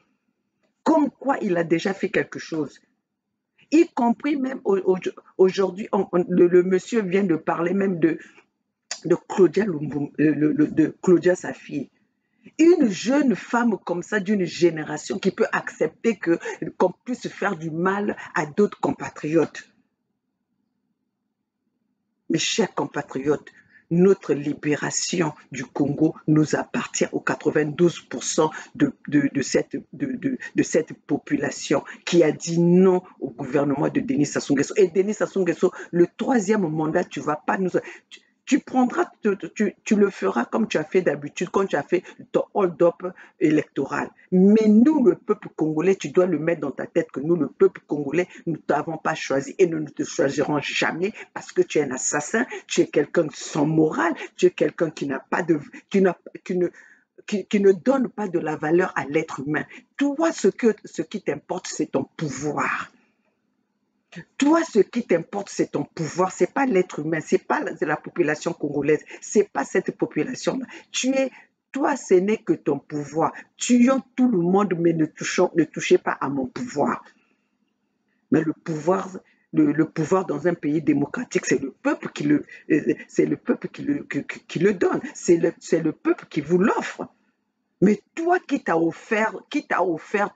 Comme quoi il a déjà fait quelque chose. Y compris même aujourd'hui, le monsieur vient de parler même de Claudia, sa fille. Une jeune femme comme ça, d'une génération, qui peut accepter qu'on puisse faire du mal à d'autres compatriotes. Mes chers compatriotes, notre libération du Congo nous appartient aux 92% de cette population qui a dit non au gouvernement de Denis Sassou Nguesso. Et Denis Sassou Nguesso, le 3e mandat, tu ne vas pas nous... Tu prendras, tu le feras comme tu as fait d'habitude, quand tu as fait ton hold-up électoral. Mais nous, le peuple congolais, tu dois le mettre dans ta tête que nous, le peuple congolais, nous ne t'avons pas choisi et nous ne te choisirons jamais parce que tu es un assassin, tu es quelqu'un sans morale, tu es quelqu'un qui n'a pas de... qui ne donne pas de la valeur à l'être humain. Toi, ce qui t'importe, c'est ton pouvoir. Toi, ce qui t'importe, c'est ton pouvoir, ce n'est pas l'être humain, ce n'est pas la population congolaise, ce n'est pas cette population-là. Toi, ce n'est que ton pouvoir. Tuons tout le monde, mais ne touchez pas à mon pouvoir. Mais le pouvoir dans un pays démocratique, c'est le peuple qui le donne, c'est le peuple qui vous l'offre. Mais toi, qui t'a offert,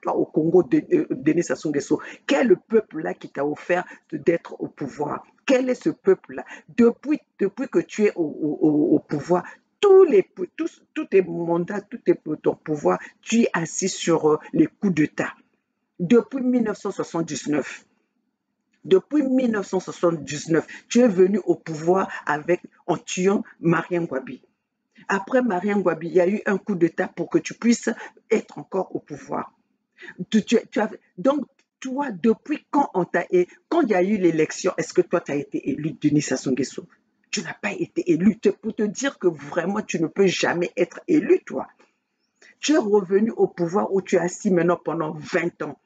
toi, au Congo, Denis Sassou Nguesso, quel est le peuple-là qui t'a offert d'être au pouvoir? Quel est ce peuple-là? Depuis que tu es au pouvoir, tous tes mandats, ton pouvoir, tu es assis sur les coups d'État. Depuis 1979. Depuis 1979, tu es venu au pouvoir en tuant Marien Ngouabi. Après Marien Ngouabi, il y a eu un coup d'État pour que tu puisses être encore au pouvoir. Donc, toi, depuis quand il y a eu l'élection, est-ce que toi, tu as été élu, Denis Sassou Nguesso? Tu n'as pas été élu. Pour te dire que vraiment, tu ne peux jamais être élu, toi. Tu es revenu au pouvoir où tu es assis maintenant pendant 20 ans.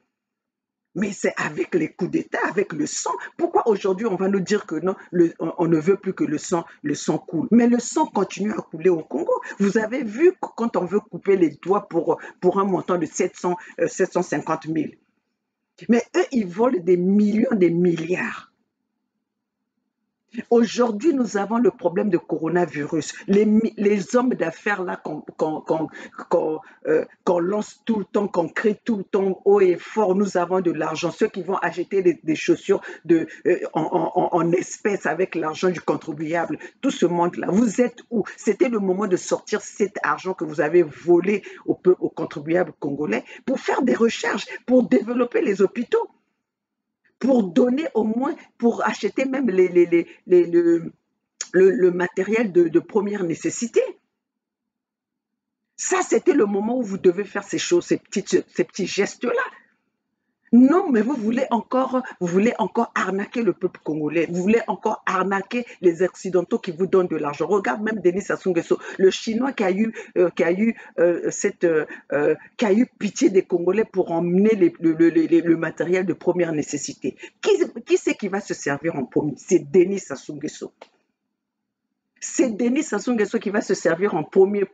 Mais c'est avec les coups d'État, avec le sang. Pourquoi aujourd'hui on va nous dire que non, on ne veut plus que le sang coule? Mais le sang continue à couler au Congo. Vous avez vu quand on veut couper les doigts pour un montant de 750 000. Mais eux, ils volent des millions, des milliards. Aujourd'hui, nous avons le problème de coronavirus. Les hommes d'affaires là qu'on lance tout le temps, qu'on crée tout le temps haut et fort, nous avons de l'argent. Ceux qui vont acheter des chaussures en espèces avec l'argent du contribuable, tout ce monde-là, vous êtes où? C'était le moment de sortir cet argent que vous avez volé aux contribuables congolais pour faire des recherches, pour développer les hôpitaux. Pour donner au moins, pour acheter même le matériel de première nécessité. Ça, c'était le moment où vous devez faire ces choses, ces petits gestes-là. Non, mais vous voulez encore arnaquer le peuple congolais. Vous voulez encore arnaquer les Occidentaux qui vous donnent de l'argent. Regarde même Denis Sassou Nguesso, le Chinois qui a eu pitié des Congolais pour emmener le matériel de première nécessité. Qui c'est qui va se servir en premier? C'est Denis Sassou Nguesso. C'est Denis Sassou Nguesso qui va se servir en premier,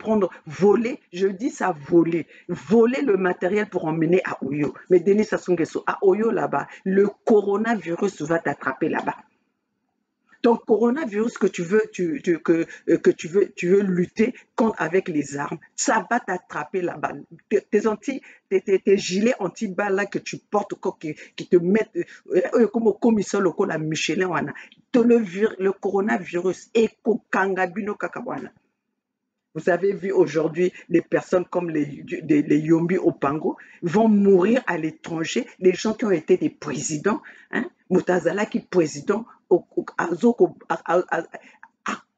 voler, je dis ça, voler le matériel pour emmener à Oyo. Mais Denis Sassou Nguesso, à Oyo là-bas, le coronavirus va t'attraper là-bas. Ton coronavirus que tu veux lutter contre avec les armes, ça va t'attraper là-bas. Tes gilets anti-balles là que tu portes, qui te mettent comme au commissaire local la Michelin, le coronavirus est kokangabino kakabwana. Vous avez vu aujourd'hui des personnes comme les Yombi au Pango vont mourir à l'étranger, les gens qui ont été des présidents, hein, Mutazala qui est président, à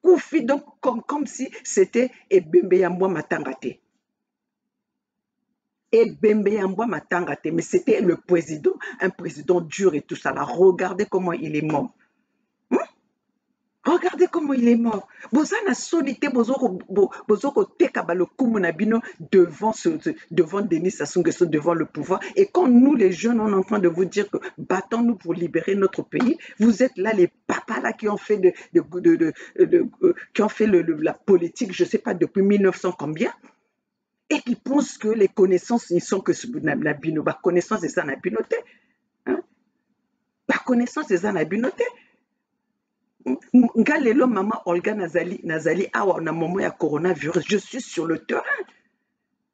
Koufi, donc comme si c'était Ebembe Yambwa Matangate. Ebembe Yambwa Matangate, mais c'était le président, un président dur et tout ça. Là, regardez comment il est mort. Regardez comment il est mort. Bozana solité, bozoko teka le kumunabino devant Denis Sassou Nguesso, devant le pouvoir. Et quand nous, les jeunes, on est en train de vous dire que battons-nous pour libérer notre pays, vous êtes là, les papas là qui ont fait la politique, je ne sais pas, depuis 1900 combien, et qui pensent que les connaissances, ils sont que la bino, la connaissance c'est ça, la binoté. La connaissance c'est ça, la binoté. Ngalelo maman Olga Nazali awa na moment ya coronavirus, je suis sur le terrain.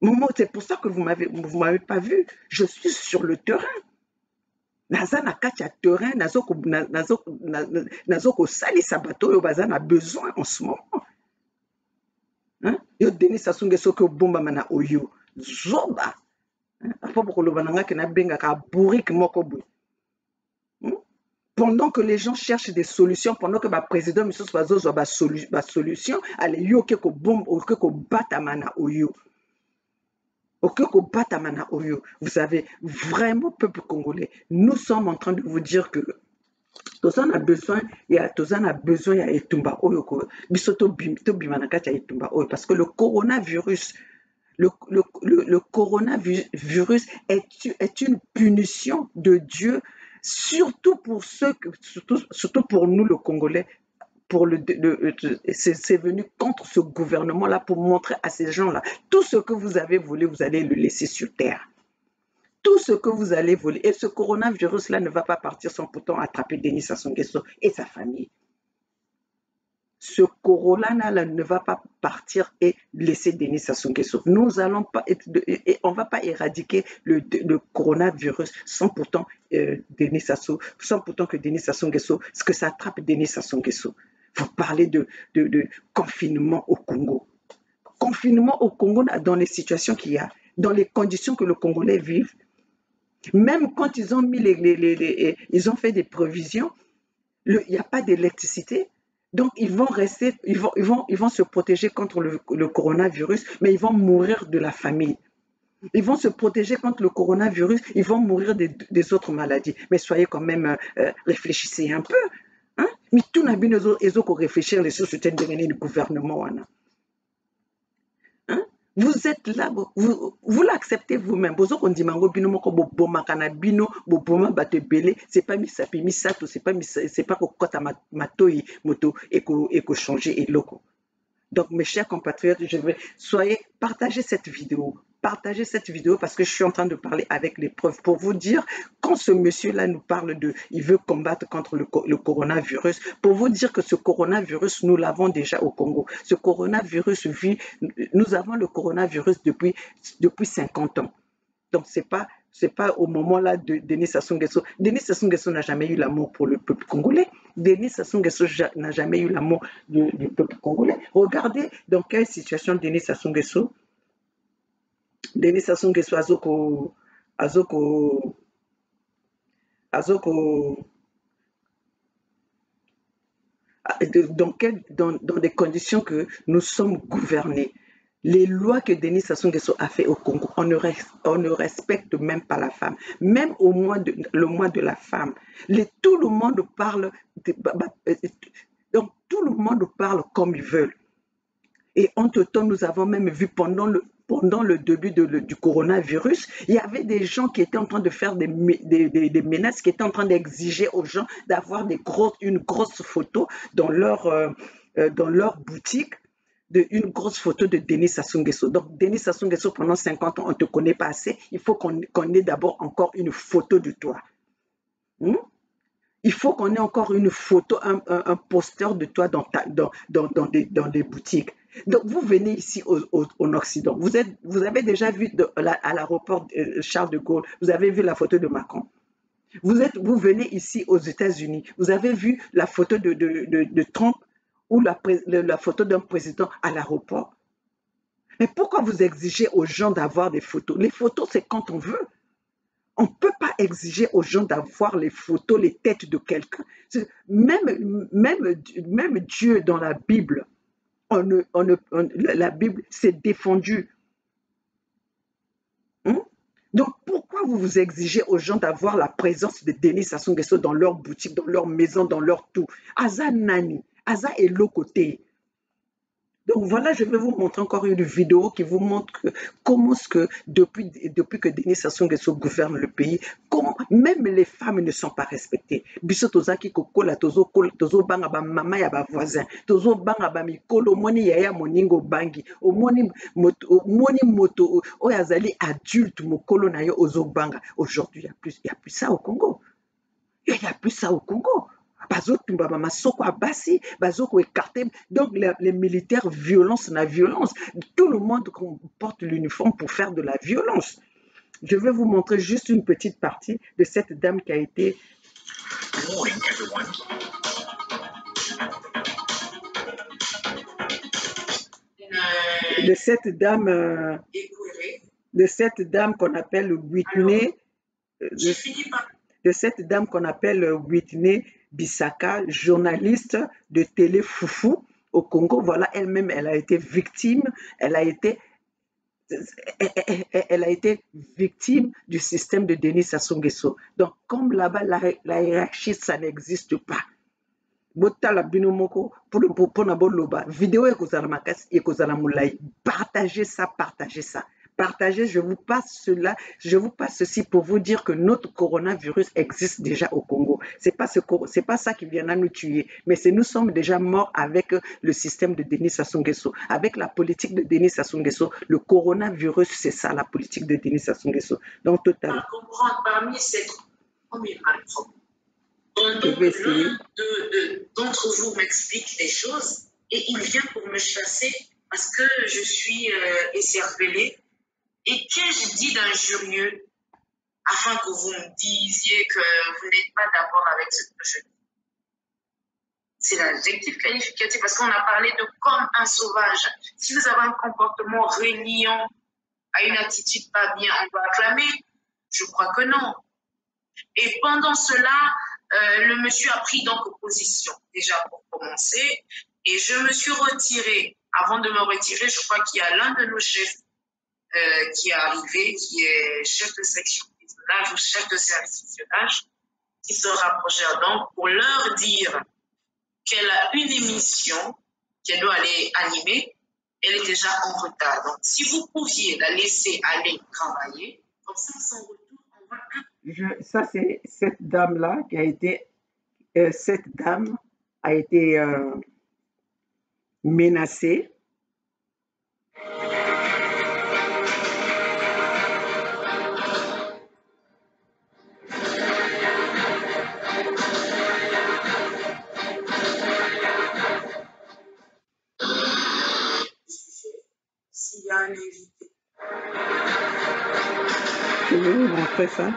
Maman, c'est pour ça que vous m'avez pas vu. Je suis sur le terrain. Naza na kati ya terrain, nazoko sali sabato yo baza na besoin en ce moment. Hein? Yo Denis Sassou Nguesso ko bomba mana oyo. Zoba. Apo bokoloba nanga ke na benga ka bourrique moko boy. Pendant que les gens cherchent des solutions, pendant que le président M. Swazo a une solution, allez, yo ke ko bombe, ke ko batamana oyo. Vous savez, vraiment, peuple congolais, nous sommes en train de vous dire que Tozan a besoin, il y a Etumba oyo ko bisoto bimanakati ya Etumba oyo, parce que le coronavirus est une punition de Dieu, surtout pour nous, le Congolais. C'est venu contre ce gouvernement-là pour montrer à ces gens-là, tout ce que vous avez volé, vous allez le laisser sur terre. Tout ce que vous allez voler. Et ce coronavirus-là ne va pas partir sans pourtant attraper Denis Sassou Nguesso et sa famille. Ce corona-là ne va pas partir et laisser Denis Sassou Nguesso. Nous allons pas, on ne va pas éradiquer le coronavirus sans pourtant Denis Sassou, sans pourtant que Denis Sassou Nguesso, ce que ça attrape Denis Sassou Nguesso. Vous parlez de confinement au Congo. Confinement au Congo dans les situations qu'il y a, dans les conditions que le Congolais vivent. Même quand ils ont mis ils ont fait des provisions, il n'y a pas d'électricité. Donc, ils vont se protéger contre le coronavirus, mais ils vont mourir de la famine. Ils vont se protéger contre le coronavirus, ils vont mourir des autres maladies. Mais soyez quand même, réfléchissez un peu. Hein? Mais tout n'a bien réfléchir les sociétés de gouvernement. Hein? Vous êtes là, vous l'acceptez vous-même. C'est pas misapi misato, c'est pas kokota matoi moto eko changer et loco. Donc mes chers compatriotes, partagez cette vidéo. Partagez cette vidéo parce que je suis en train de parler avec les preuves pour vous dire, quand ce monsieur-là nous parle il veut combattre contre le coronavirus, pour vous dire que ce coronavirus, nous l'avons déjà au Congo. Ce coronavirus nous avons le coronavirus depuis 50 ans. Donc c'est pas au moment-là de Denis Sassou Nguesso. Denis Sassou Nguesso n'a jamais eu l'amour pour le peuple congolais. Denis Sassou Nguesso n'a jamais eu l'amour du peuple congolais. Regardez dans quelle situation Denis Sassou Nguesso azoko dans des conditions que nous sommes gouvernés. Les lois que Denis Sassou Nguesso a fait au Congo, on ne respecte même pas la femme. Même le mois de la femme, tout le monde parle, donc tout le monde parle comme ils veulent. Et entre-temps, nous avons même vu pendant le début du coronavirus, il y avait des gens qui étaient en train de faire des menaces, qui étaient en train d'exiger aux gens d'avoir une grosse photo dans leur boutique, une grosse photo de Denis Sassou Nguesso. Donc, Denis Sassou Nguesso, pendant 50 ans, on ne te connaît pas assez. Il faut qu'on ait d'abord encore une photo de toi. Il faut qu'on ait encore une photo, un poster de toi dans des boutiques. Donc, vous venez ici en Occident. Vous avez déjà vu à l'aéroport Charles de Gaulle, vous avez vu la photo de Macron. Vous venez ici aux États-Unis, vous avez vu la photo de Trump ou la photo d'un président à l'aéroport. Mais pourquoi vous exigez aux gens d'avoir des photos? Les photos, c'est quand on veut. On ne peut pas exiger aux gens d'avoir les photos, les têtes de quelqu'un. Même Dieu dans la Bible, la Bible s'est défendue. Donc, pourquoi vous exigez aux gens d'avoir la présence de Denis Sassou Nguesso dans leur boutique, dans leur maison, dans leur tout? Aza Nani, Aza est l'autre côté. Donc voilà, je vais vous montrer encore une vidéo qui vous montre comment depuis que Denis Sassou Nguesso gouverne le pays, même les femmes ne sont pas respectées. Biso tozaki kokola tozo banga ba mama ya ba voisin, tozo banga ba mikolo moni yaya moningo bangi, omoni moto oyazali adulte mokolo na yo ozo banga. Aujourd'hui, il y a plus ça au Congo. Il y a plus ça au Congo. Donc les militaires violence la violence. Tout le monde porte l'uniforme pour faire de la violence. Je vais vous montrer juste une petite partie de cette dame qui a été... De cette dame qu'on appelle Whitney... de cette dame qu'on appelle Whitney Bissaka, journaliste de Télé Foufou au Congo. Voilà, elle-même, elle a été victime, elle a été victime du système de Denis Sassou Nguesso. Donc, comme là-bas, la hiérarchie, ça n'existe pas. Botala binomoko pour na boloba vidéo ekozala makasi ekozala mulai, partagez ça. Partagez, je vous passe ceci pour vous dire que notre coronavirus existe déjà au Congo. C'est pas ça qui viendra nous tuer, mais nous sommes déjà morts avec le système de Denis Sassou Nguesso, avec la politique de Denis Sassou Nguesso. Le coronavirus, c'est ça, la politique de Denis Sassou Nguesso. Donc, total. Comprendre parmi cette l'un d'entre vous m'explique les choses et il vient pour me chasser parce que je suis écervelée. Et qu'ai-je dit d'injurieux afin que vous me disiez que vous n'êtes pas d'accord avec ce que je dis? C'est l'adjectif qualificatif parce qu'on a parlé de comme un sauvage. Si vous avez un comportement régnant, à une attitude pas bien, on va acclamer? Je crois que non. Et pendant cela, le monsieur a pris donc position, déjà pour commencer, et je me suis retirée. Avant de me retirer, je crois qu'il y a l'un de nos chefs qui est arrivé, qui est chef de section visionnage ou chef de service visionnage, qui se rapprochèrent donc pour leur dire qu'elle a une émission qu'elle doit aller animer, elle est déjà en retard. Donc, si vous pouviez la laisser aller travailler, comme ça, son retour, on va... Ça, c'est cette dame-là qui a été... cette dame a été menacée. S'il y a un invité. Je vais vous montrer ça.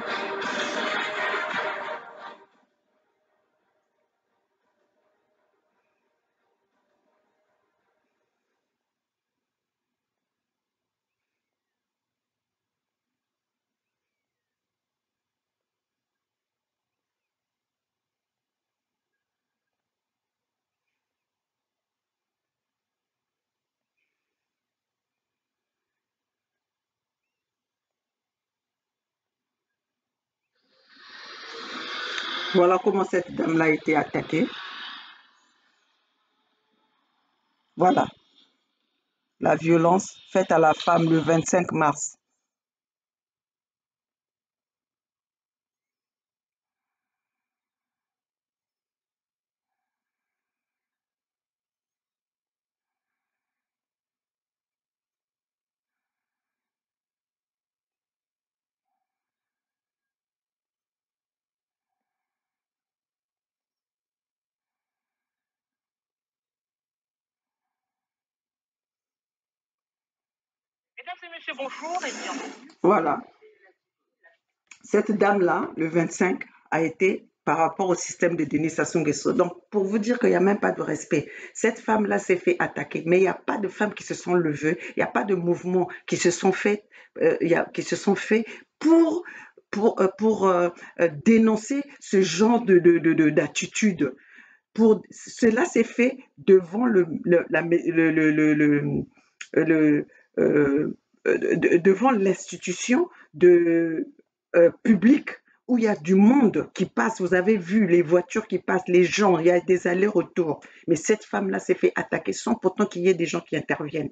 Voilà comment cette dame-là a été attaquée. Voilà, la violence faite à la femme le 25 mars. Mesdames et messieurs, bonjour et bienvenue. Voilà. Cette dame-là, le 25, a été par rapport au système de Denis Sassou Nguesso. Donc, pour vous dire qu'il n'y a même pas de respect, cette femme-là s'est fait attaquer, mais il n'y a pas de femmes qui se sont levées, il n'y a pas de mouvements qui se sont faits, pour dénoncer ce genre d'attitude. Cela s'est fait devant le, devant l'institution publique où il y a du monde qui passe. Vous avez vu les voitures qui passent, les gens, il y a des allers-retours. Mais cette femme-là s'est fait attaquer sans pourtant qu'il y ait des gens qui interviennent.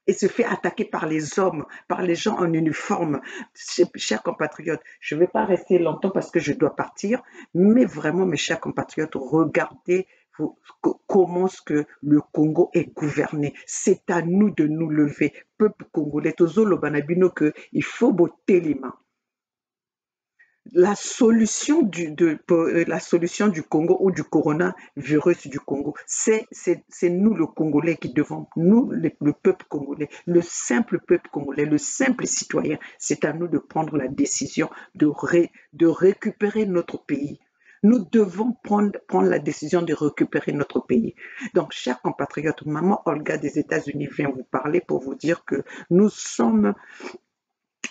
Et se fait attaquer par les hommes, par les gens en uniforme. Chers compatriotes, je ne vais pas rester longtemps parce que je dois partir, mais vraiment, mes chers compatriotes, regardez comment est-ce que le Congo est gouverné. C'est à nous de nous lever. Peuple congolais, il faut botter les mains. La solution du Congo ou du coronavirus du Congo, c'est nous le Congolais qui devons, nous le peuple congolais, le simple peuple congolais, le simple citoyen, c'est à nous de prendre la décision de récupérer notre pays. Nous devons prendre la décision de récupérer notre pays. Donc, chers compatriotes, maman Olga des États-Unis vient vous parler pour vous dire que nous sommes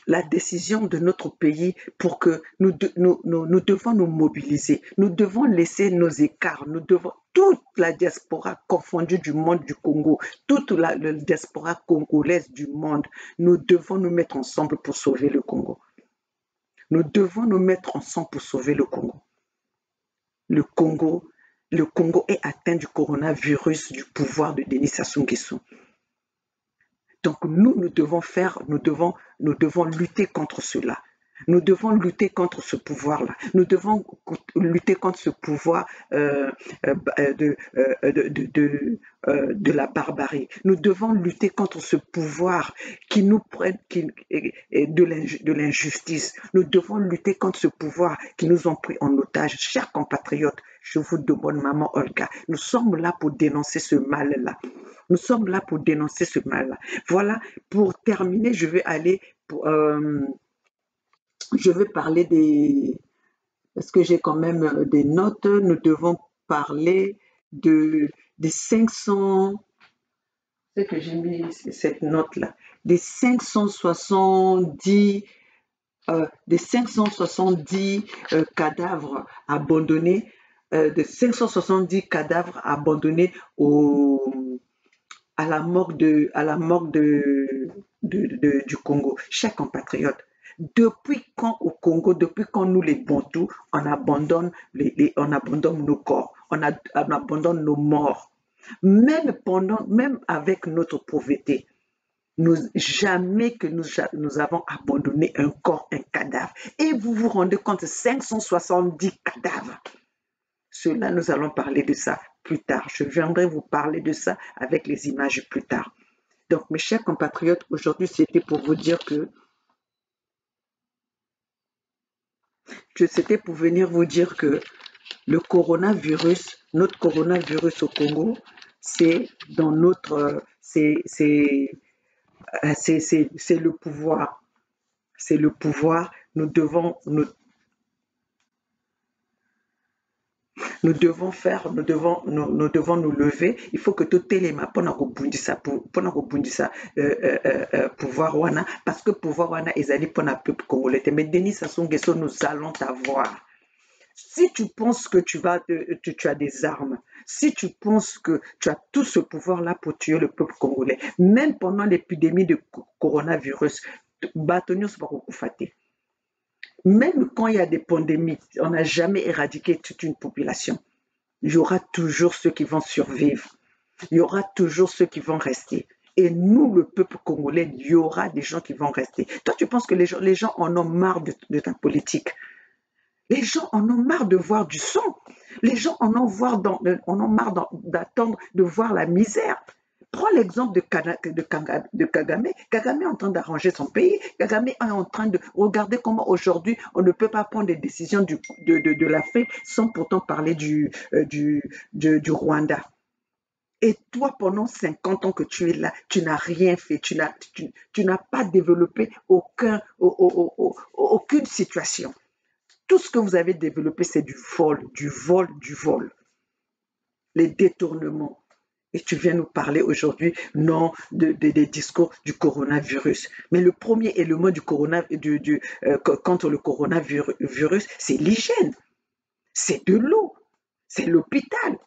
la décision de notre pays pour que nous devons nous mobiliser. Nous devons laisser nos écarts. Nous devons, toute la diaspora confondue du monde du Congo, toute la diaspora congolaise du monde, nous devons nous mettre ensemble pour sauver le Congo. Nous devons nous mettre ensemble pour sauver le Congo. Le Congo est atteint du coronavirus du pouvoir de Denis Sassou Nguesso. Donc nous devons lutter contre cela. Nous devons lutter contre ce pouvoir-là. Nous devons lutter contre ce pouvoir de la barbarie. Nous devons lutter contre ce pouvoir qui nous prenne de l'injustice. Nous devons lutter contre ce pouvoir qui nous ont pris en otage. Chers compatriotes, je vous demande, maman Olga, nous sommes là pour dénoncer ce mal-là. Nous sommes là pour dénoncer ce mal-là. Voilà, pour terminer, je vais parler parce que j'ai quand même des notes. Nous devons parler des 500, c'est que j'ai mis cette note-là, des 570 cadavres abandonnés, de 570 cadavres abandonnés à la morgue du Congo. Chers compatriotes, depuis quand au Congo, depuis quand nous les Bantous, on abandonne nos corps, on abandonne nos morts, même avec notre pauvreté, jamais que nous avons abandonné un corps, un cadavre. Et vous vous rendez compte, 570 cadavres. Cela, nous allons parler de ça plus tard. Je viendrai vous parler de ça avec les images plus tard. Donc, mes chers compatriotes, aujourd'hui, c'était pour vous dire que c'était pour venir vous dire que le coronavirus, notre coronavirus au Congo, c'est dans notre, c'est le pouvoir. C'est le pouvoir. Nous devons nous nous lever. Il faut que tout élément pouvoir wana parce que pouvoir wana ezali pour la peuple congolais. Mais Denis Sassou Nguesso, nous allons t'avoir. Si tu penses que tu as des armes, si tu penses que tu as tout ce pouvoir-là pour tuer le peuple congolais, même pendant l'épidémie de coronavirus, Batonio Sbarokoufate. Même quand il y a des pandémies, on n'a jamais éradiqué toute une population. Il y aura toujours ceux qui vont survivre. Il y aura toujours ceux qui vont rester. Et nous, le peuple congolais, il y aura des gens qui vont rester. Toi, tu penses que les gens en ont marre de ta politique. Les gens en ont marre de voir du sang. Les gens en ont marre d'attendre de voir la misère. Prends l'exemple de Kagame. Kagame est en train d'arranger son pays. Kagame est en train de regarder comment aujourd'hui on ne peut pas prendre des décisions de l'Afrique sans pourtant parler du Rwanda. Et toi, pendant 50 ans que tu es là, tu n'as rien fait, tu n'as pas développé aucune situation. Tout ce que vous avez développé, c'est du vol, du vol, du vol. Les détournements. Et tu viens nous parler aujourd'hui, non, des discours du coronavirus. Mais le premier élément contre le coronavirus, c'est l'hygiène. C'est de l'eau. C'est l'hôpital.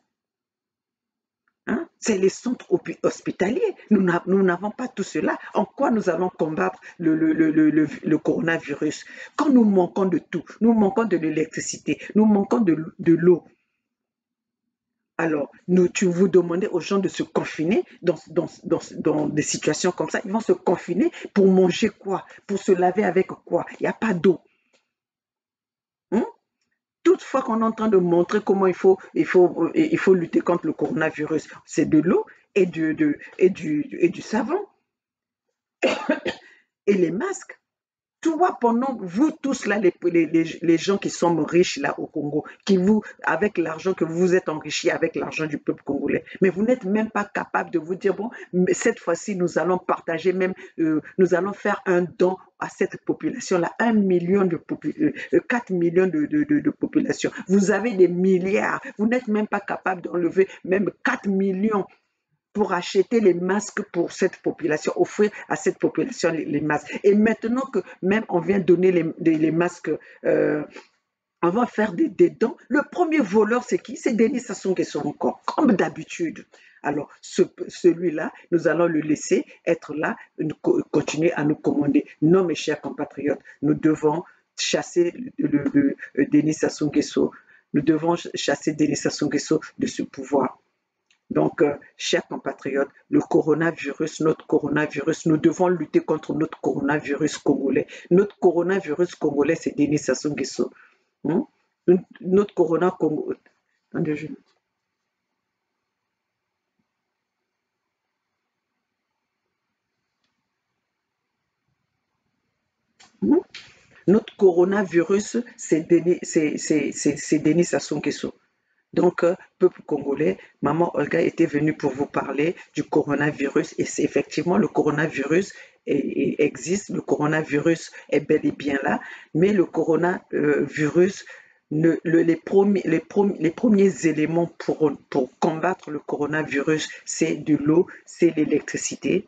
Hein? C'est les centres hospitaliers. Nous n'avons pas tout cela. En quoi nous allons combattre le coronavirus? Quand nous manquons de tout, nous manquons de l'électricité, nous manquons de l'eau. Alors, vous demandez aux gens de se confiner dans des situations comme ça. Ils vont se confiner pour manger quoi? Pour se laver avec quoi? Il n'y a pas d'eau. Toutefois qu'on est en train de montrer comment il faut lutter contre le coronavirus, c'est de l'eau et du savon et les masques. Toi, pendant vous tous là, les gens qui sont riches là au Congo, avec l'argent que vous vous êtes enrichis avec l'argent du peuple congolais, mais vous n'êtes même pas capable de vous dire, bon, cette fois-ci, nous allons partager même, nous allons faire un don à cette population-là, 4 millions de population. Vous avez des milliards, vous n'êtes même pas capable d'enlever même 4 millions pour acheter les masques pour cette population, offrir à cette population les masques. Et maintenant que même on vient donner les masques, on va faire des dons. Le premier voleur, c'est qui? C'est Denis Sassou Nguesso encore, comme d'habitude. Alors, celui-là, nous allons le laisser être là, continuer à nous commander. Non, mes chers compatriotes, nous devons chasser Denis Sassou Nguesso. Nous devons chasser Denis Sassou Nguesso de ce pouvoir. Donc, chers compatriotes, notre coronavirus, nous devons lutter contre notre coronavirus congolais. Notre coronavirus congolais, c'est Denis Sassou Nguesso. Notre corona congolais. Attendez, notre coronavirus, c'est Denis Sassou Nguesso. Donc, peuple congolais, Maman Olga était venue pour vous parler du coronavirus et c'est effectivement le coronavirus existe, le coronavirus est bel et bien là, mais le coronavirus, les premiers éléments pour combattre le coronavirus, c'est de l'eau, c'est l'électricité,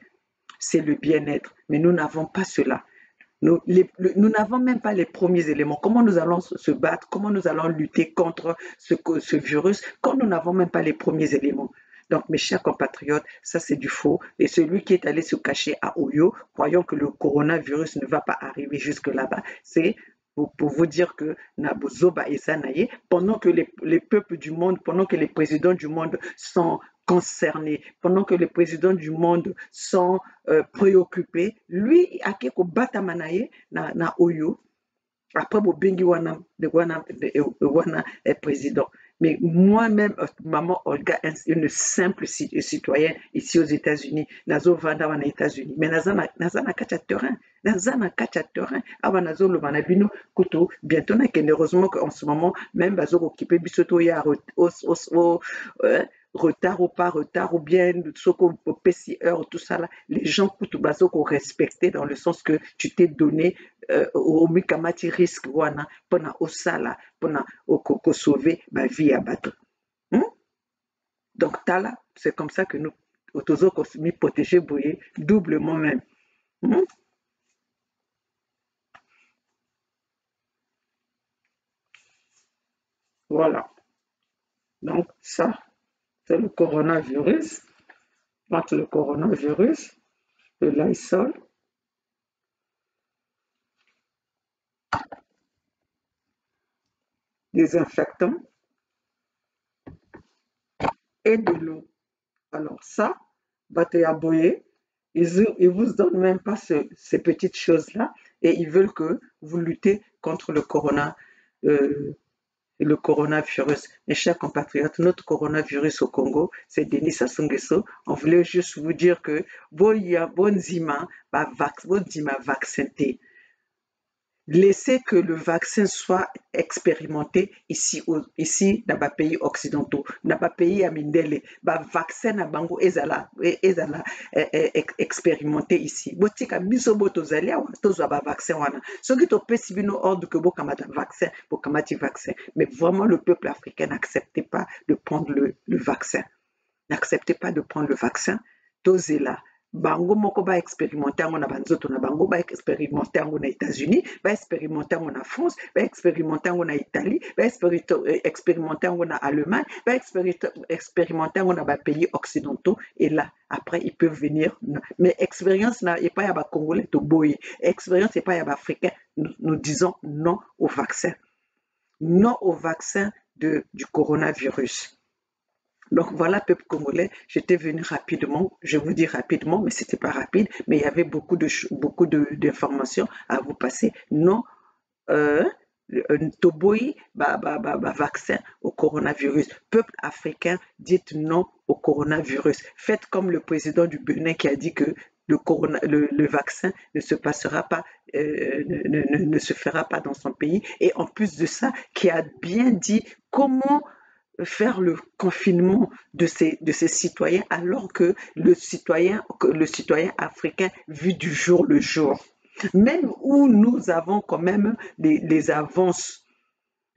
c'est le bien-être, mais nous n'avons pas cela. Nous n'avons même pas les premiers éléments. Comment nous allons se battre? Comment nous allons lutter contre ce virus quand nous n'avons même pas les premiers éléments? Donc, mes chers compatriotes, ça c'est du faux. Et celui qui est allé se cacher à Oyo, croyant que le coronavirus ne va pas arriver jusque là-bas, c'est pour vous dire que Nabuzoba et Sanaye, pendant que les peuples du monde, pendant que les présidents du monde sont concernés, pendant que les présidents du monde sont préoccupés, lui, akeko batamanaye na Oyo, après Bobengi wana est président. Mais moi-même, Maman Olga, une simple citoyenne ici aux États-Unis, nazo vanda wana États-Unis, mais nazana kacha terrain, aba nazo lo manabino kuto bientôt na kende, heureusement qu'en ce moment même bazo occupé bisoto ya retard ou pas retard, ou bien soko pesi heure, tout ça là, les gens kuto bazo ko respecter dans le sens que tu t'es donné au mikamati risque wana pona osala pona oko sauver ma vie à bateau. Donc tala, c'est comme ça que nous autozo mi protéger boyer doublement même. Voilà. Donc ça, c'est le coronavirus. Contre le coronavirus, le Lysol. désinfectant et de l'eau. Alors ça, Batoyaboye, ils vous donnent même pas ces petites choses-là et ils veulent que vous luttez contre le coronavirus. Mes chers compatriotes, notre coronavirus au Congo, c'est Denis Sassou Nguesso. On voulait juste vous dire que bonzima vaccin. Laissez que le vaccin soit expérimenté ici dans les pays occidentaux, dans les pays amindele. Le vaccin na bango ezala expérimenté ici. Botika biso botozali awa tozwa ba vaccin wana. Soki topesi bino ordre que bokamata vaccin, bokamati vaccin. Mais vraiment le peuple africain n'acceptez pas de prendre le vaccin. N'acceptez pas de prendre le vaccin. Tozela. Bango moko ba expérimenter na banzoto na bango ba expérimenter na États-Unis, ba expérimenter na France, ba expérimenter na Italie, ba expérimenter na Allemagne, ba expérimenter na ba pays occidentaux et là après ils peuvent venir. Mais expérience na et pas ya ba Congolais to boy, expérience et pas ya ba Africain. Nous disons non au vaccin. Non au vaccin du coronavirus. Donc voilà, peuple congolais, j'étais venu rapidement, je vous dis rapidement, mais c'était pas rapide, mais il y avait beaucoup d'informations à vous passer. Non, Toboy, vaccin au coronavirus. Peuple africain, dites non au coronavirus. Faites comme le président du Bénin qui a dit que le vaccin ne se passera pas, ne se fera pas dans son pays. Et en plus de ça, qui a bien dit comment faire le confinement de ces citoyens alors que le citoyen africain vit du jour le jour. Même où nous avons quand même les avances,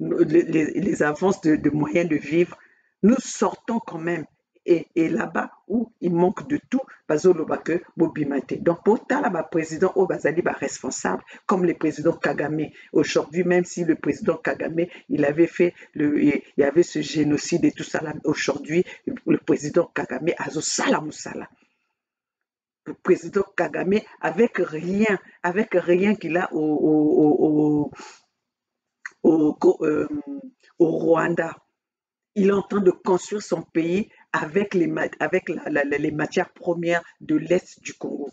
les avances de moyens de vivre, nous sortons quand même. Et là-bas où il manque de tout, donc pour le président Obazali responsable, comme le président Kagame. Aujourd'hui, même si le président Kagame, il y avait ce génocide et tout ça, aujourd'hui, le président Kagame a zo sala musala. Le président Kagame, avec rien qu'il a au Rwanda, il est en train de construire son pays avec les matières premières de l'Est du Congo.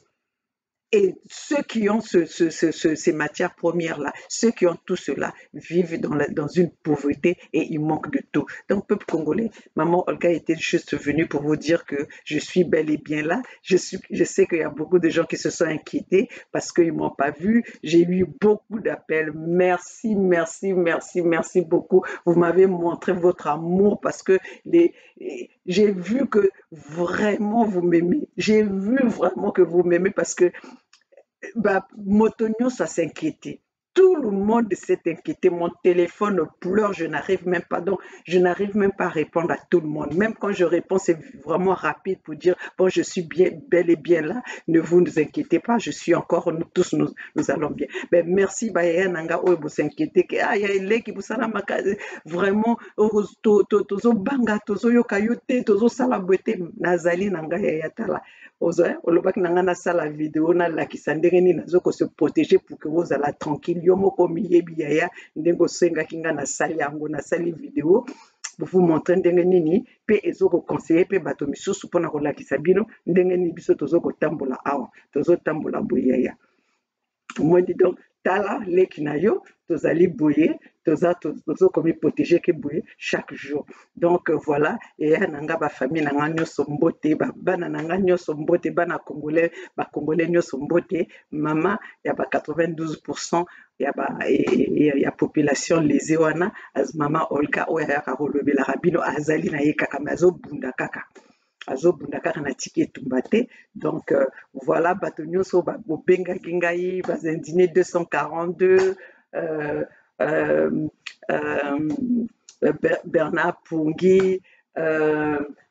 Et ceux qui ont ces matières premières-là, ceux qui ont tout cela, vivent dans une pauvreté et ils manquent de tout. Donc, peuple congolais, maman Olga était juste venue pour vous dire que je suis bel et bien là. Je sais qu'il y a beaucoup de gens qui se sont inquiétés parce qu'ils ne m'ont pas vu. J'ai eu beaucoup d'appels. Merci beaucoup. Vous m'avez montré votre amour parce que j'ai vu que vraiment vous m'aimez. J'ai vu vraiment que vous m'aimez parce que Motonio, ça s'inquiétait. Tout le monde s'est inquiété. Mon téléphone pleure, je n'arrive même pas à répondre à tout le monde. Même quand je réponds, c'est vraiment rapide pour dire bon, je suis bel et bien là. Ne vous inquiétez pas, je suis encore, nous tous, nous allons bien. Ben, merci, Nanga, vous s'inquiétez que il y a les qui vous vraiment, tozo banga, tozo yokayote, tozo salabwete, nazali nanga yatala. Olobaki nanga na sala vidéo na lakisa ndenge nini nazoko se protéger pour que vous allez tranquille. Yo moko miyebi yaya ndengo senga kinga na sali yango na sali vidéo pour vous montrer ndenge nini pe ezoko conseiller pe bato misusu pona ko lakisa bino ndenge nini biso tozoko tambola awa tozo tambola boyaya. Moi dis donc tala leki na yo tozali boye tozo comme protéger que boye chaque jour. Donc voilà, et nanga ba famille nanga nyoso mbote bana nanga nyoso mbote bana congolais nyoso mbote mama ya ba 92% ya population lésée wana az mama Olga oya ka kolobela rabino azali na ye kaka mazo bunda kaka na tiki etumba te. Donc voilà, bato nyonso bobengaki ngai bazindine 242 Bernard Pungi,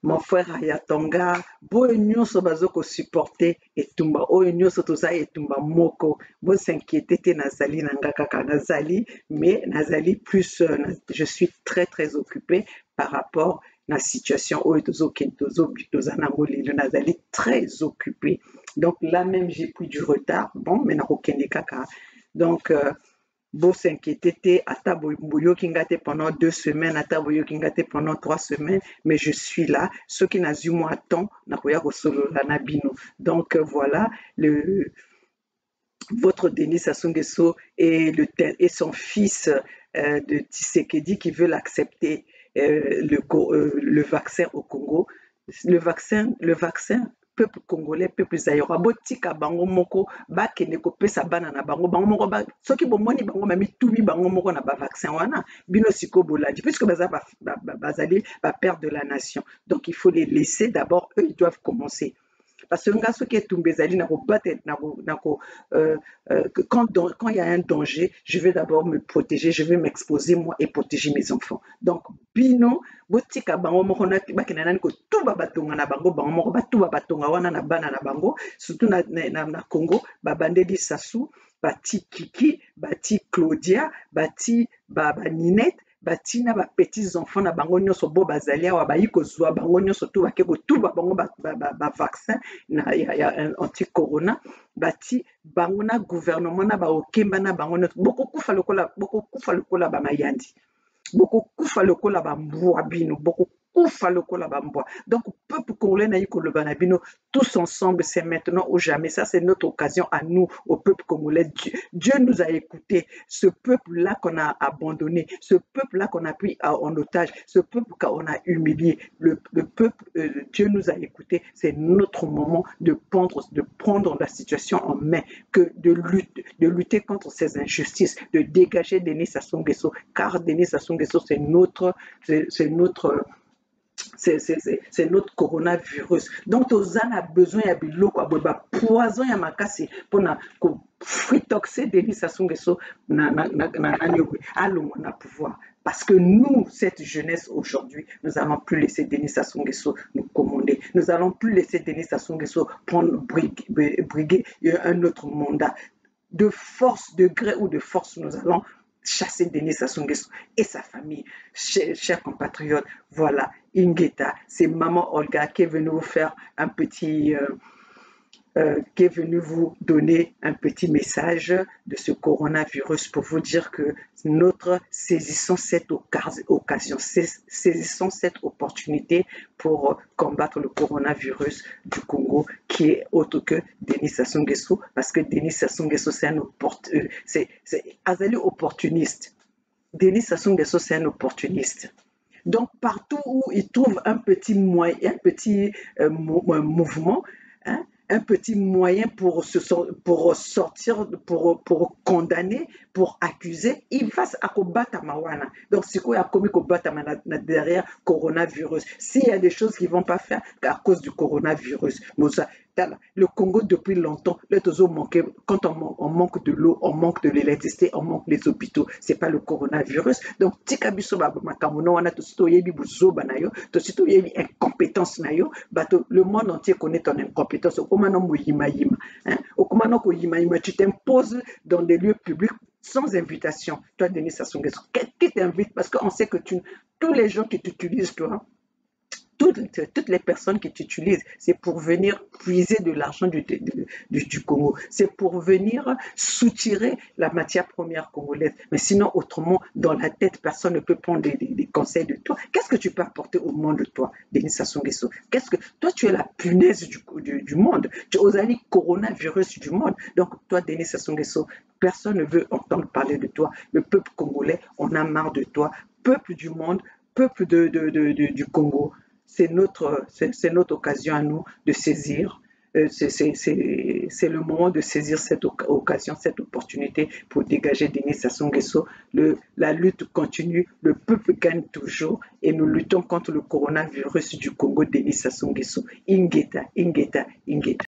mon frère Ayatonga, boye nyonso bazoko supporter etumba oyo nyonso toza etumba moko, bo s'inquiéter te nazali nanga kaka nazali, mais nazali plus je suis très occupée par rapport la situation où nazali très occupé. Donc là même j'ai pris du retard. Bon, mais na kaka. Donc Beau s'inquiéter, ata boyo kingate pendant 2 semaines, ata boyo kingate pendant 3 semaines, mais je suis là. Ceux qui n'ont eu moi temps, na koya solo la nabino. Donc voilà, votre Denis Sassou Nguesso et son fils de Tshisekedi qui veulent accepter le vaccin au Congo. Le vaccin, peuple congolais, peuple zaïrois, botika bango moko, bakende kopesa bana na bango, bango moko ba, soki bomoni bango mami tubi bango moko na ba vaccin wana, bino siko boladi, puisque bazali ba père de la nation. Donc il faut les laisser d'abord, eux ils doivent commencer. Parce que quand il y a un danger, je vais d'abord me protéger, je vais m'exposer moi et protéger mes enfants. Donc, bino, botika bango moko na bakina nani ko tuba batonga na bango bango moko batuba batonga wana na bana na bango, surtout na Congo, babandeli Sassou, bati Kiki, bati Claudia, bati baba Ninette, batina ba petits enfants na bango nyonso bo bazali awa bayi kozwa bango nyonso to bake kotuba bango ba vaccin na ya anti corona bati bango na gouvernement na ba okemba na bango nyonso boko kufa lokola ba mayandi boko kufa lokola ba mbwa bino boko kufa lokola ba mbwa. Donc peuple congolais na yiko loba na bino tous ensemble, c'est maintenant ou jamais. Ça c'est notre occasion à nous, au peuple congolais. Dieu nous a écoutés, ce peuple là qu'on a abandonné, ce peuple là qu'on a pris en otage, ce peuple qu'on a humilié, le peuple, Dieu nous a écoutés. C'est notre moment de prendre la situation en main, de lutter contre ces injustices, de dégager Denis Sassou Nguesso, car Denis Sassou Nguesso c'est notre coronavirus. Donc, Tozana a besoin de biloko, a poison ya makasi pour na fritoxer Denis Sassou Nguesso na pouvoir. Parce que nous, cette jeunesse aujourd'hui, nous n'allons plus laisser Denis Sassou Nguesso nous commander. Nous n'allons plus laisser Denis Sassou Nguesso briguer un autre mandat. De force, de gré ou de force, nous allons chasser Denis Sassou Nguesso et sa famille. Chers compatriotes, voilà, Ingeta, c'est maman Olga qui est venue vous faire un petit... qui est venu vous donner un petit message de ce coronavirus pour vous dire que saisissons cette occasion, saisissons cette opportunité pour combattre le coronavirus du Congo qui est autre que Denis Sassou Nguesso, parce que Denis Sassou Nguesso c'est un opportuniste. Denis Sassou Nguesso c'est un opportuniste. Donc partout où il trouve un petit moyen, un petit mouvement, hein, un petit moyen pour sortir, pour condamner, pour accuser, il va à combattre Mawana. Donc, c'est quoi commis combattre derrière coronavirus? S'il y a des choses qu'ils ne vont pas faire à cause du coronavirus, le Congo depuis longtemps, quand on manque de l'eau, on manque de l'électricité, on manque des hôpitaux. Ce n'est pas le coronavirus. Donc, le monde entier connaît ton incompétence. Tu t'imposes dans des lieux publics sans invitation. Toi, Denis Sassou Nguesso, qui t'invite? Parce qu'on sait que tous les gens qui t'utilisent, toi, toutes les personnes qui t'utilisent, c'est pour venir puiser de l'argent du Congo. C'est pour venir soutirer la matière première congolaise. Mais sinon, autrement, dans la tête, personne ne peut prendre des conseils de toi. Qu'est-ce que tu peux apporter au monde de toi, Denis Sassou Nguesso? Toi, tu es la punaise du monde. Tu es Osali coronavirus du monde. Donc, toi, Denis Sassou Nguesso, personne ne veut entendre parler de toi. Le peuple congolais, on a marre de toi. Peuple du monde, peuple du Congo. C'est notre occasion à nous de saisir. C'est le moment de saisir cette occasion, cette opportunité pour dégager Denis Sassou Nguesso. La lutte continue, le peuple gagne toujours et nous luttons contre le coronavirus du Congo, Denis Sassou Nguesso. Ingeta, Ingeta, Ingeta.